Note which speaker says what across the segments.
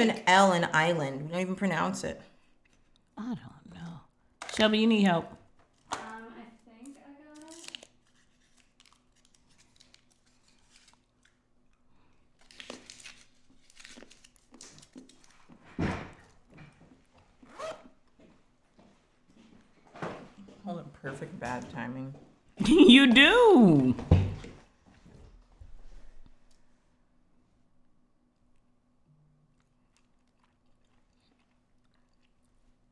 Speaker 1: even L in island. We don't even pronounce it.
Speaker 2: I don't know. Shelby, you need help.
Speaker 3: I think I got it.
Speaker 1: Hold it, perfect bad timing.
Speaker 2: You do.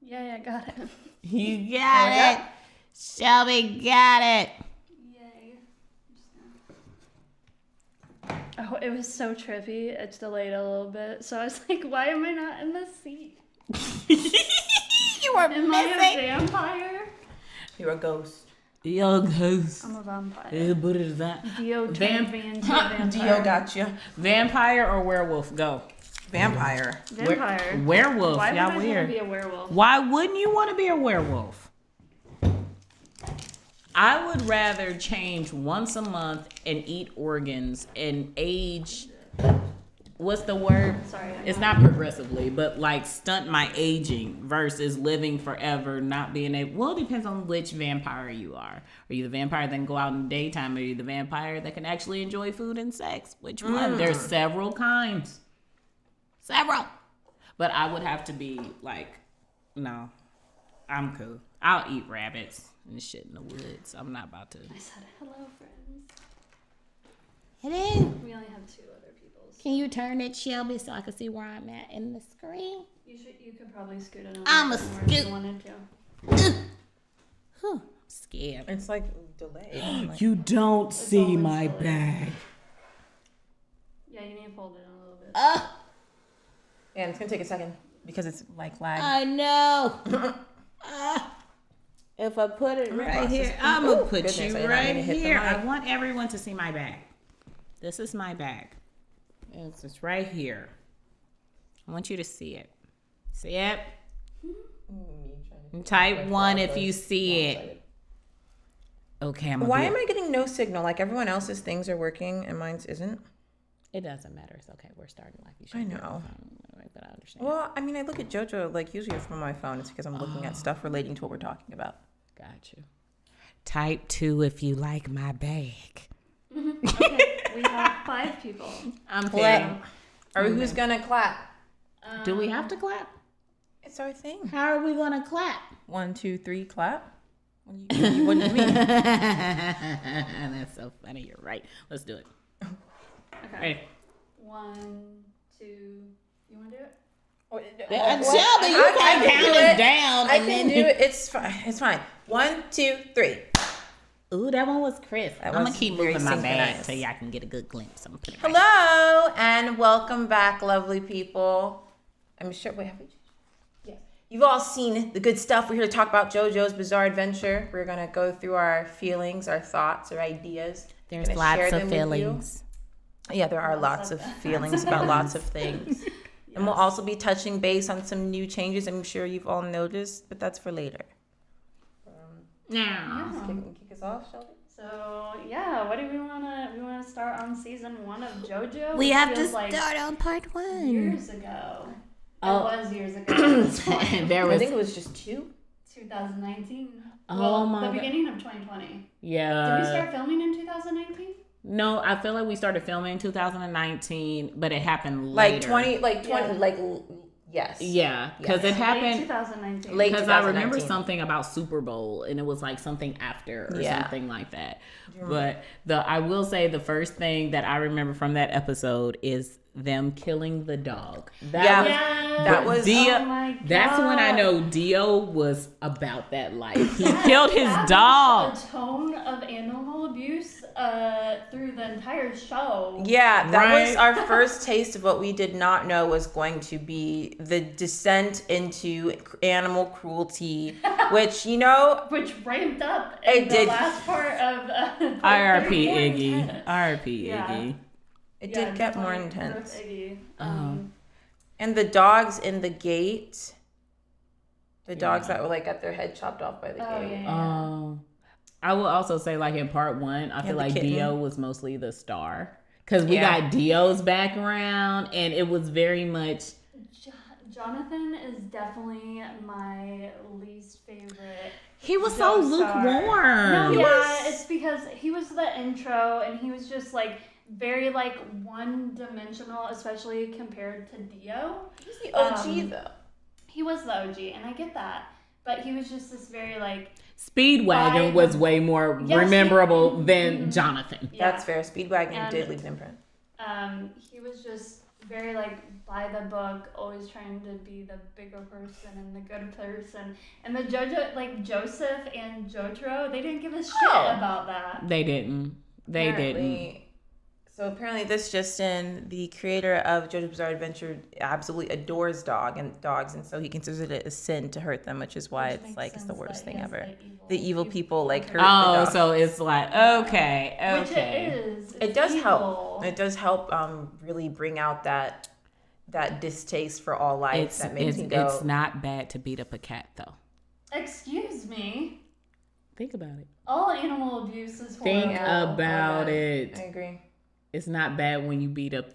Speaker 3: Yeah, I got it.
Speaker 2: You got it. Shelby got it.
Speaker 3: Yay. Oh, it was so trippy. It's delayed a little bit. So I was like, why am I not in the seat?
Speaker 2: You were
Speaker 3: Am I a
Speaker 2: missing.
Speaker 3: vampire?
Speaker 1: You're a ghost.
Speaker 2: Yo, ghost.
Speaker 3: I'm a vampire.
Speaker 2: What is that?
Speaker 3: Dio turned me into a vampire.
Speaker 1: Dio gotcha.
Speaker 2: Vampire or werewolf? Go.
Speaker 1: Vampire.
Speaker 3: Vampire.
Speaker 2: Werewolf.
Speaker 3: Why would
Speaker 2: Y'all
Speaker 3: I want to
Speaker 2: weird.
Speaker 3: be a werewolf?
Speaker 2: Why wouldn't you want to be a werewolf? I would rather change once a month and eat organs and age. What's the word?
Speaker 3: Sorry.
Speaker 2: It's not progressively, but like stunt my aging versus living forever, not being able. Well, it depends on which vampire you are. Are you the vampire that can go out in the daytime? Or are you the vampire that can actually enjoy food and sex? Which one? There's several kinds. Several. But I would have to be like, no, I'm cool. I'll eat rabbits and shit in the woods. I'm not about to.
Speaker 3: I said hello, friends.
Speaker 2: Hello.
Speaker 3: We only have 2 other people. So
Speaker 2: Can you turn it, Shelby, so I can see where I'm at in the screen?
Speaker 3: you could probably scoot it on.
Speaker 2: I'm a
Speaker 3: more if you
Speaker 2: scoot.
Speaker 3: wanted to.
Speaker 2: Whew, I'm scared.
Speaker 1: It's like delayed.
Speaker 2: You don't see
Speaker 3: always
Speaker 2: my
Speaker 3: delayed.
Speaker 2: bag.
Speaker 3: Yeah, you need to fold it in a little bit.
Speaker 1: And it's gonna take a second because it's like lag.
Speaker 2: I know. If I put it right here, I'm going to put
Speaker 1: goodness, I
Speaker 2: you
Speaker 1: did not
Speaker 2: right
Speaker 1: mean to hit the
Speaker 2: here. I
Speaker 1: mic.
Speaker 2: want everyone to see my bag. This is my bag. It's right here. I want you to see it. See it? Type 1 if you see it. Okay, I'm
Speaker 1: Why
Speaker 2: gonna
Speaker 1: am I getting no signal? Like everyone else's things are working and mine's isn't?
Speaker 2: It doesn't matter. It's okay. We're starting like you should.
Speaker 1: I know.
Speaker 2: But I understand.
Speaker 1: Well, I mean, I look at JoJo, like usually it's from my phone. It's because I'm looking at stuff relating to what we're talking about.
Speaker 2: Got you. Type 2 if you like my bag.
Speaker 3: Okay, we have 5 people.
Speaker 2: I'm
Speaker 1: Clap.
Speaker 2: kidding.
Speaker 1: Or who's gonna clap?
Speaker 2: Do we have to clap?
Speaker 1: It's our thing.
Speaker 2: How are we going to clap?
Speaker 1: 1, 2, 3, clap. What do you mean?
Speaker 2: That's so funny. You're right. Let's do it.
Speaker 3: Okay.
Speaker 2: Ready?
Speaker 3: 1, 2. You want to do it?
Speaker 2: Shelby, you can count us down.
Speaker 1: I can do it. It's fine. It's fine. 1, 2, 3.
Speaker 2: Ooh, that one was crisp.
Speaker 1: That
Speaker 2: I'm going
Speaker 1: was
Speaker 2: to keep
Speaker 1: very
Speaker 2: moving my bag
Speaker 1: synchronized.
Speaker 2: so y'all can get a good glimpse. I'm gonna put it right
Speaker 1: Hello and welcome back, lovely people. I'm sure. Wait, have we? Yes. You've all seen the good stuff. We're here to talk about JoJo's Bizarre Adventure. We're gonna go through our feelings, our thoughts, our ideas.
Speaker 2: There's
Speaker 1: Gonna
Speaker 2: lots
Speaker 1: share
Speaker 2: of
Speaker 1: them with you.
Speaker 2: feelings.
Speaker 1: Yeah, there are lots of feelings about lots of things. And we'll also be touching base on some new changes I'm sure you've all noticed, but that's for later.
Speaker 2: Now.
Speaker 1: Kick us off, Shelby?
Speaker 3: So yeah, what do we wanna start on season 1 of JoJo?
Speaker 2: We
Speaker 3: It
Speaker 2: have to
Speaker 3: feels like
Speaker 2: start on part 1.
Speaker 3: years ago.
Speaker 2: Oh.
Speaker 3: It was years ago. At this point.
Speaker 2: There
Speaker 1: I
Speaker 2: was.
Speaker 1: think it was just 2.
Speaker 3: 2019.
Speaker 2: Oh
Speaker 3: well,
Speaker 2: my
Speaker 3: the
Speaker 2: God.
Speaker 3: beginning of 2020.
Speaker 2: Yeah.
Speaker 3: Did we start filming in 2019?
Speaker 2: No, I feel like we started filming in 2019, but it happened
Speaker 1: Like
Speaker 2: later.
Speaker 1: 20,
Speaker 3: Yeah.
Speaker 1: yes.
Speaker 2: Yeah, because
Speaker 1: Yes.
Speaker 2: it
Speaker 3: Late
Speaker 2: happened.
Speaker 3: 2019.
Speaker 1: Late
Speaker 2: Because I remember
Speaker 1: 2019.
Speaker 2: something about Super Bowl, and it was like something after or
Speaker 1: Yeah.
Speaker 2: something like that. But I will say the first thing that I remember from that episode is them killing the dog.
Speaker 1: Yeah.
Speaker 2: That
Speaker 1: was-
Speaker 2: Dio.
Speaker 3: Oh my
Speaker 2: That's when I
Speaker 3: God.
Speaker 2: know Dio was about that life. He killed his dog.
Speaker 3: The tone of animal abuse through the entire show.
Speaker 1: Yeah, that was
Speaker 2: Right.
Speaker 1: our first taste of what we did not know was going to be the descent into animal cruelty, which,
Speaker 3: Which ramped up
Speaker 1: It
Speaker 3: in the
Speaker 1: did.
Speaker 3: last part of
Speaker 2: R.I.P.
Speaker 3: 34
Speaker 2: Iggy.
Speaker 3: intense.
Speaker 2: R.I.P.
Speaker 3: Yeah.
Speaker 2: Iggy.
Speaker 1: it
Speaker 3: Yeah,
Speaker 1: did get more
Speaker 3: definitely
Speaker 1: intense.
Speaker 3: Rip Iggy.
Speaker 1: And the dogs in the gate, the dogs that were like got their head chopped off by the
Speaker 3: Oh,
Speaker 1: gate.
Speaker 3: yeah.
Speaker 2: I will also say, like in part 1, I feel
Speaker 1: the
Speaker 2: like
Speaker 1: kitten.
Speaker 2: Dio was mostly the star because we
Speaker 1: Yeah.
Speaker 2: got Dio's background, and it was very much
Speaker 3: Jonathan is definitely my least favorite.
Speaker 2: He was so lukewarm.
Speaker 3: No, it's because he was the intro and he was just like very like one-dimensional, especially compared to Dio.
Speaker 1: He's the OG though.
Speaker 3: He was the OG, and I get that, but he was just this very like.
Speaker 2: Speedwagon was way more memorable than Jonathan.
Speaker 1: Yeah. That's fair. Speedwagon did leave an imprint.
Speaker 3: He was just very like by the book, always trying to be the bigger person and the good person. And the JoJo, like Joseph and Jotaro, they didn't give a shit about that.
Speaker 2: They didn't. They didn't.
Speaker 1: So apparently this Justin, the creator of JoJo's Bizarre Adventure, absolutely adores dogs, and so he considers it a sin to hurt them, which is why it's like it's the worst thing ever. The evil people like hurt the dogs.
Speaker 2: So it's like okay.
Speaker 3: Which it is.
Speaker 1: It does help. It does help really bring out that distaste for all life that makes me go.
Speaker 2: It's not bad to beat up a cat though.
Speaker 3: Excuse me.
Speaker 2: Think about it.
Speaker 3: All animal abuse is horrible.
Speaker 2: Think about it.
Speaker 1: I agree.
Speaker 2: It's not bad when you beat up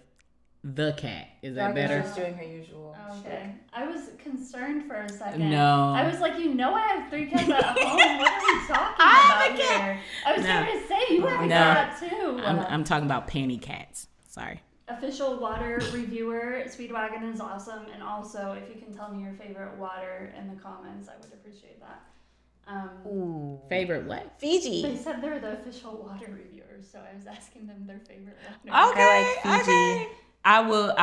Speaker 2: the cat. Is that better?
Speaker 1: She's doing her usual
Speaker 3: Okay.
Speaker 1: shit.
Speaker 3: I was concerned for a second.
Speaker 2: No.
Speaker 3: I was like, I have 3 cats at home. What are we talking about here? I was going to say, you have a cat too.
Speaker 2: I'm talking about panty cats. Sorry.
Speaker 3: Official water reviewer, Speedwagon is awesome. And also, if you can tell me your favorite water in the comments, I would appreciate that.
Speaker 1: Ooh.
Speaker 2: Favorite what?
Speaker 1: Fiji.
Speaker 3: They said they're the official water reviewers, so I was asking them their favorite water.
Speaker 2: Okay.
Speaker 1: I like Fiji.
Speaker 2: Okay. I will.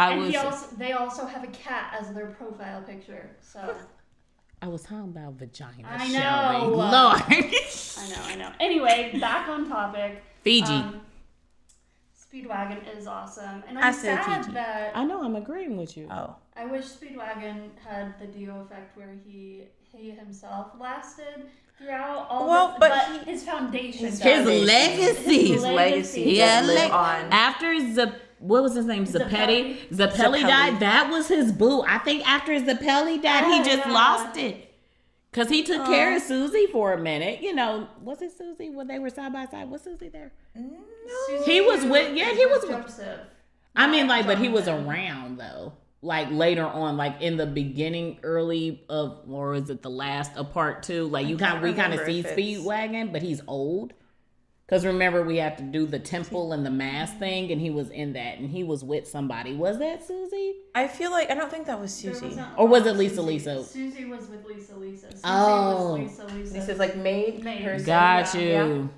Speaker 3: They also have a cat as their profile picture, so.
Speaker 2: I was talking about vagina.
Speaker 3: I know.
Speaker 2: Shelby. Lord.
Speaker 3: I know. Anyway, back on topic.
Speaker 2: Fiji.
Speaker 3: Speedwagon is awesome, and I'm sad
Speaker 1: Fiji.
Speaker 3: that
Speaker 2: I know. I'm agreeing with you.
Speaker 1: Oh.
Speaker 3: I wish Speedwagon had the Dio effect where he himself lasted throughout all. But his foundation.
Speaker 2: His legacy.
Speaker 1: His legacy.
Speaker 2: Yeah,
Speaker 1: live on.
Speaker 2: After what was his name? Zappelli died. That was his boo. I think after Zappelli died, he just lost it. Cause he took care of Susie for a minute. Was it Susie when they were side by side? Was Susie there?
Speaker 1: No.
Speaker 3: Susie
Speaker 2: He was with. Yeah, he was.
Speaker 3: Joseph.
Speaker 2: I mean, but he was around though. Like later on, like in the beginning, early of, or is it the last of part 2? Like we kind of see Speedwagon, but he's old. Because remember, we had to do the temple and the mask thing, and he was in that, and he was with somebody. Was that Susie?
Speaker 1: I don't think that was Susie.
Speaker 2: Or was it Lisa?
Speaker 3: Susie was with Lisa. Susie
Speaker 2: Oh.
Speaker 3: was Lisa.
Speaker 1: Lisa's like maid person.
Speaker 2: Got you.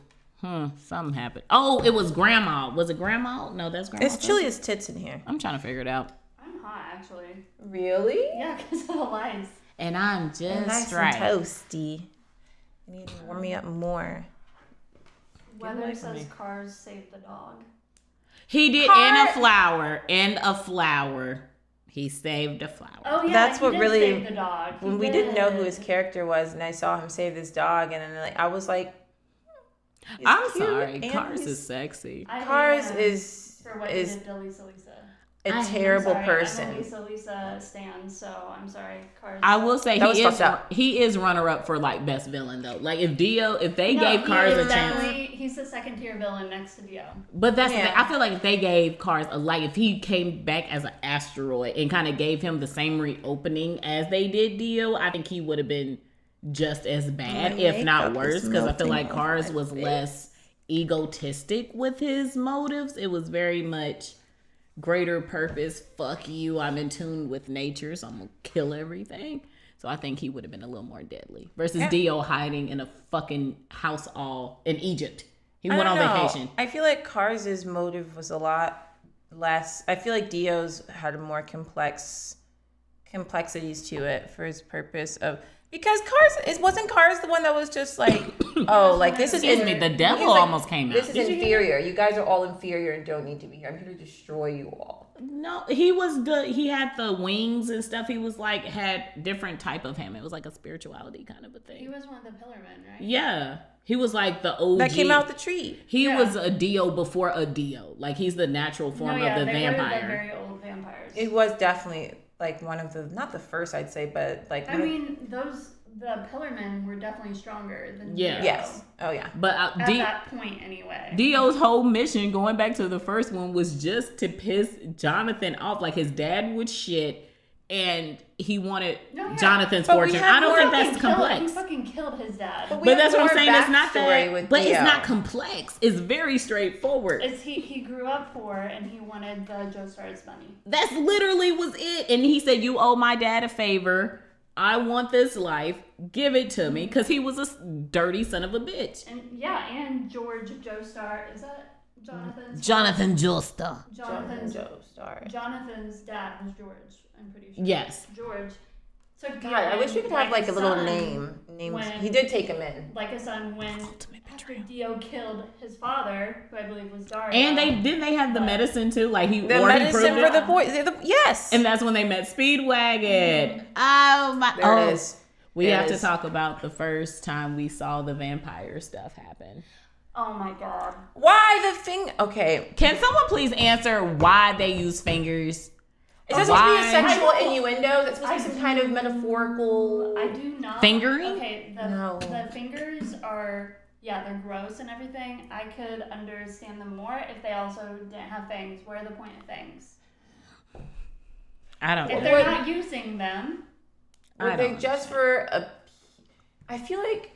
Speaker 2: Yeah. Something happened. Oh, it was Grandma. Was it Grandma? No, that's Grandma.
Speaker 1: It's chilly as tits in here.
Speaker 2: I'm trying to figure it out.
Speaker 3: I'm hot, actually.
Speaker 1: Really?
Speaker 3: Yeah, because of the lights.
Speaker 2: And I'm just
Speaker 1: nice
Speaker 2: right.
Speaker 1: and toasty. You need to warm me up more.
Speaker 3: Weather says Cars saved the dog.
Speaker 2: He did in a flower. He saved a flower.
Speaker 3: Oh yeah,
Speaker 1: that's what really
Speaker 3: saved the dog.
Speaker 1: When we didn't know who his character was, and I saw him save this dog, and then I was like,
Speaker 2: I'm sorry, Cars is sexy.
Speaker 1: Cars is
Speaker 3: for what he did to Lisa.
Speaker 1: A terrible person.
Speaker 3: I'm a Lisa stan, so I'm sorry, Cars.
Speaker 2: I will say he is runner up for like best villain though. Like if they gave Cars a chance,
Speaker 3: he's the second tier villain next to Dio.
Speaker 2: But that's the thing. I feel like if they gave Cars if he came back as an asteroid and kind of gave him the same reopening as they did Dio, I think he would have been just as bad, if not worse. Because I feel like Cars was less egotistic with his motives. It was very much greater purpose. Fuck you. I'm in tune with nature, so I'm gonna kill everything. So I think he would have been a little more deadly versus Dio hiding in a fucking house all in Egypt. He went on vacation.
Speaker 1: I feel like Cars' motive was a lot less. I feel like Dio's had more complexities to it for his purpose of. Because wasn't Cars the one that was just like, this is
Speaker 2: the devil almost came out.
Speaker 1: This is inferior. You guys are all inferior and don't need to be here. I'm here to destroy you all.
Speaker 2: No, he had the wings and stuff. He was like, had different type of him. It was like a spirituality kind of a thing.
Speaker 3: He was one of the pillar men, right?
Speaker 2: Yeah. He was like the OG.
Speaker 1: That came out the tree.
Speaker 2: He was a Dio before a Dio. Like he's the natural form of the vampire.
Speaker 3: Were the very old vampires.
Speaker 1: It was definitely like one of the, not the first I'd say, but like.
Speaker 3: The pillar men were definitely stronger than
Speaker 2: Dio.
Speaker 1: Yes. Oh yeah.
Speaker 2: But
Speaker 3: at that point anyway.
Speaker 2: Dio's whole mission, going back to the first one, was just to piss Jonathan off. Like his dad would shit and he wanted
Speaker 3: No, yeah.
Speaker 2: Jonathan's
Speaker 1: But we
Speaker 2: fortune.
Speaker 1: have
Speaker 2: I don't
Speaker 1: more
Speaker 2: think
Speaker 3: He
Speaker 2: that's complex.
Speaker 3: He fucking killed his dad.
Speaker 1: But we
Speaker 2: But
Speaker 1: have
Speaker 2: that's what I'm
Speaker 1: more
Speaker 2: saying. It's not
Speaker 1: backstory
Speaker 2: that,
Speaker 1: with
Speaker 2: but it's
Speaker 1: Theo.
Speaker 2: not complex. It's very straightforward.
Speaker 3: He grew up poor and he wanted the Joestar's money.
Speaker 2: That's literally was it. And he said, "You owe my dad a favor. I want this life. Give it to me," because he was a dirty son of a bitch.
Speaker 3: And George Joestar, is that Jonathan's?
Speaker 2: Jonathan Joestar.
Speaker 3: Jonathan's dad was George. I'm pretty sure.
Speaker 2: Yes.
Speaker 3: George. So
Speaker 1: God, I wish we could have like a little name. He did take him in.
Speaker 3: Like a son when after Dio killed his father, who I believe was Dario.
Speaker 2: And they have the medicine too. Like
Speaker 1: The medicine for the boy. Yes.
Speaker 2: And that's when they met Speedwagon. Oh my!
Speaker 1: There it is.
Speaker 2: We
Speaker 1: There
Speaker 2: have
Speaker 1: it
Speaker 2: to
Speaker 1: is.
Speaker 2: talk about the first time we saw the vampire stuff happen.
Speaker 3: Oh my god.
Speaker 1: Why the thing? Okay.
Speaker 2: Can someone please answer why they use fingers?
Speaker 1: Is that supposed to be a
Speaker 2: Why?
Speaker 1: sexual innuendo? Is that supposed to be some kind of metaphorical?
Speaker 3: I do not.
Speaker 2: Fingering?
Speaker 3: Okay, the fingers are, they're gross and everything. I could understand them more if they also didn't have fangs. What are the point of fangs?
Speaker 2: I don't
Speaker 3: If
Speaker 2: know.
Speaker 3: they're not using them.
Speaker 1: Were they just for a? I feel like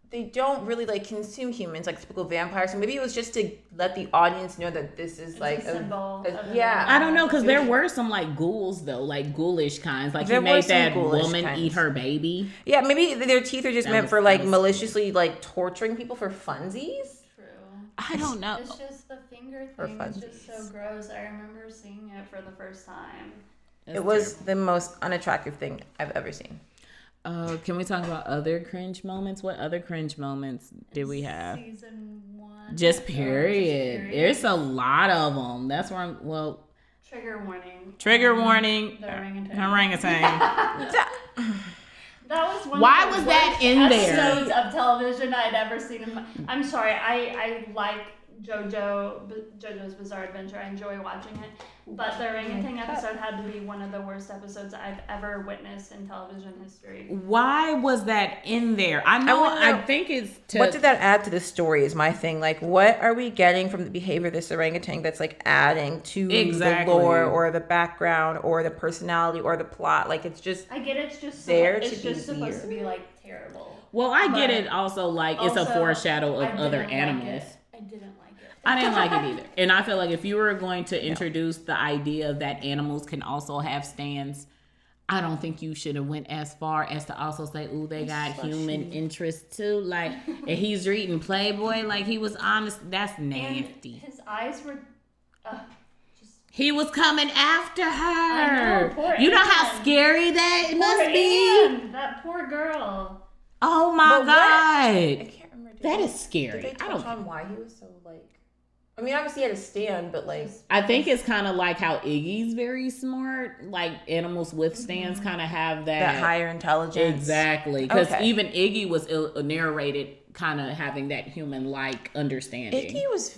Speaker 1: they don't really like consume humans like typical vampires. So maybe it was just to let the audience know that this is like
Speaker 3: a symbol.
Speaker 2: I don't know, because there were some like ghouls though, like ghoulish kinds. Like
Speaker 1: There
Speaker 2: he
Speaker 1: were
Speaker 2: made
Speaker 1: some
Speaker 2: that
Speaker 1: ghoulish
Speaker 2: woman
Speaker 1: kinds.
Speaker 2: eat her baby.
Speaker 1: Yeah, maybe their teeth are just
Speaker 2: That
Speaker 1: meant
Speaker 2: was-
Speaker 1: for
Speaker 2: that
Speaker 1: like
Speaker 2: was-
Speaker 1: maliciously like torturing people for funsies.
Speaker 3: True.
Speaker 2: I don't know.
Speaker 3: It's just the finger
Speaker 1: Or
Speaker 3: thing is just so
Speaker 1: funsies.
Speaker 3: gross. I remember seeing it for the first time.
Speaker 2: It's
Speaker 1: It was
Speaker 2: terrible.
Speaker 1: the most unattractive thing I've ever seen.
Speaker 2: Can we talk about other cringe moments? What other cringe moments did we have?
Speaker 3: Season 1.
Speaker 2: Just period. There's a lot of them. That's where I'm. Well,
Speaker 3: Trigger warning.
Speaker 2: trigger warning.
Speaker 3: The orangutan.
Speaker 2: Orangutan.
Speaker 3: That was one
Speaker 2: Why
Speaker 3: of the
Speaker 2: was that
Speaker 3: worst
Speaker 2: in there?
Speaker 3: episodes of television I'd ever seen. I'm sorry, I like JoJo's Bizarre Adventure. I enjoy watching it, but the orangutan episode had to be one of the worst episodes I've ever witnessed in television history.
Speaker 2: Why was that in there? I know.
Speaker 1: wanna know,
Speaker 2: I think it's to.
Speaker 1: What did that add to the story is my thing. Like, what are we getting from the behavior of this orangutan that's like adding to
Speaker 2: Exactly.
Speaker 1: the lore or the background or the personality or the plot? Like, it's just
Speaker 3: I get it's just
Speaker 1: There
Speaker 3: it's
Speaker 1: to be
Speaker 3: just supposed to
Speaker 1: weird.
Speaker 3: be like terrible.
Speaker 2: Well, I get
Speaker 3: But
Speaker 2: it. Also, like it's a
Speaker 3: also,
Speaker 2: foreshadow
Speaker 3: I
Speaker 2: of other
Speaker 3: didn't like
Speaker 2: animals.
Speaker 3: it. I didn't like it.
Speaker 2: I didn't like it either. And I feel like if you were going to introduce the idea that animals can also have stands, I don't think you should have went as far as to also say, "Ooh, they got human interest too." Like, and he's reading Playboy, like he was honest. That's nasty.
Speaker 3: And his eyes were just
Speaker 2: He was coming after her.
Speaker 3: I know, poor
Speaker 2: You know how
Speaker 3: Anne.
Speaker 2: scary that must
Speaker 3: poor
Speaker 2: be.
Speaker 3: Anne, that poor girl.
Speaker 2: Oh my
Speaker 1: But what- I
Speaker 2: god,
Speaker 1: can't remember.
Speaker 2: that is
Speaker 1: Did
Speaker 2: scary.
Speaker 1: they
Speaker 2: I
Speaker 1: touch
Speaker 2: don't.
Speaker 1: on why he was so like? I mean, obviously he had a stand, but like,
Speaker 2: I think it's kind of like how Iggy's very smart. Like animals with stands kind of have
Speaker 1: that higher intelligence.
Speaker 2: Exactly, because
Speaker 1: Okay.
Speaker 2: even Iggy was narrated kind of having that human-like understanding.
Speaker 1: Iggy was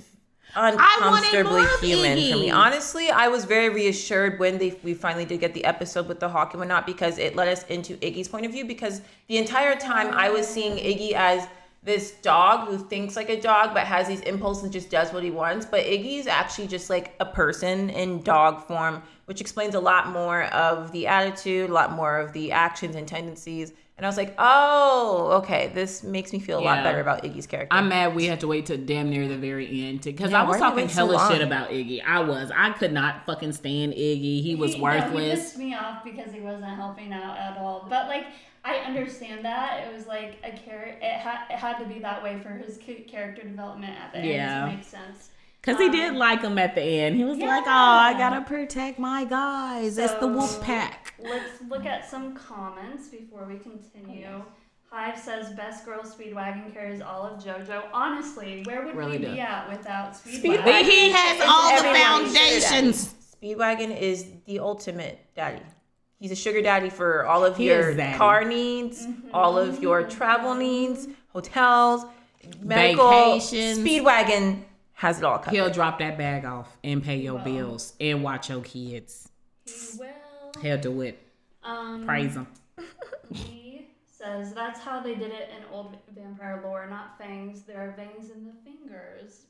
Speaker 2: wanted
Speaker 1: uncomfortably
Speaker 2: more of
Speaker 1: human for me.
Speaker 2: Iggy.
Speaker 1: Honestly, I was very reassured when we finally did get the episode with the hawk and whatnot, because it led us into Iggy's point of view, because the entire time I was seeing Iggy as this dog who thinks like a dog but has these impulses and just does what he wants. But Iggy's actually just like a person in dog form, which explains a lot more of the attitude, a lot more of the actions and tendencies. And I was like, oh, okay, this makes me feel a lot
Speaker 2: Yeah.
Speaker 1: better about Iggy's character.
Speaker 2: I'm mad we had to wait till damn near the very end because
Speaker 1: Yeah,
Speaker 2: I was
Speaker 1: why did you
Speaker 2: talking
Speaker 1: wait so
Speaker 2: hella shit
Speaker 1: long?
Speaker 2: about Iggy. I could not fucking stand Iggy. He was
Speaker 3: He
Speaker 2: worthless.
Speaker 3: pissed me off because he wasn't helping out at all. But like, I understand that it was like a it had to be that way for his character development at the
Speaker 2: Yeah.
Speaker 3: end to make sense.
Speaker 2: Because he did like him at the end. He was like, oh, I gotta protect my guys. It's the wolf pack.
Speaker 3: Let's look at some comments before we continue. Hive says, best girl Speedwagon carries all of JoJo. Honestly, where would
Speaker 2: Really
Speaker 3: we
Speaker 2: do.
Speaker 3: be at without
Speaker 1: Speedwagon.
Speaker 3: Speedwagon?
Speaker 2: He has
Speaker 1: It's
Speaker 2: all the
Speaker 1: everyone's sugar
Speaker 2: foundations.
Speaker 1: daddy. Speedwagon is the ultimate daddy. He's a sugar daddy for all of
Speaker 2: He
Speaker 1: your
Speaker 2: is daddy.
Speaker 1: car needs, all of your travel needs, hotels, medical.
Speaker 2: Vacations.
Speaker 1: Speedwagon has it all covered.
Speaker 2: He'll drop that bag off and pay your
Speaker 3: Well.
Speaker 2: bills and watch your kids.
Speaker 3: He will.
Speaker 2: He'll do it. Praise him.
Speaker 3: He says that's how they did it in old vampire lore, not fangs. There are veins in the fingers.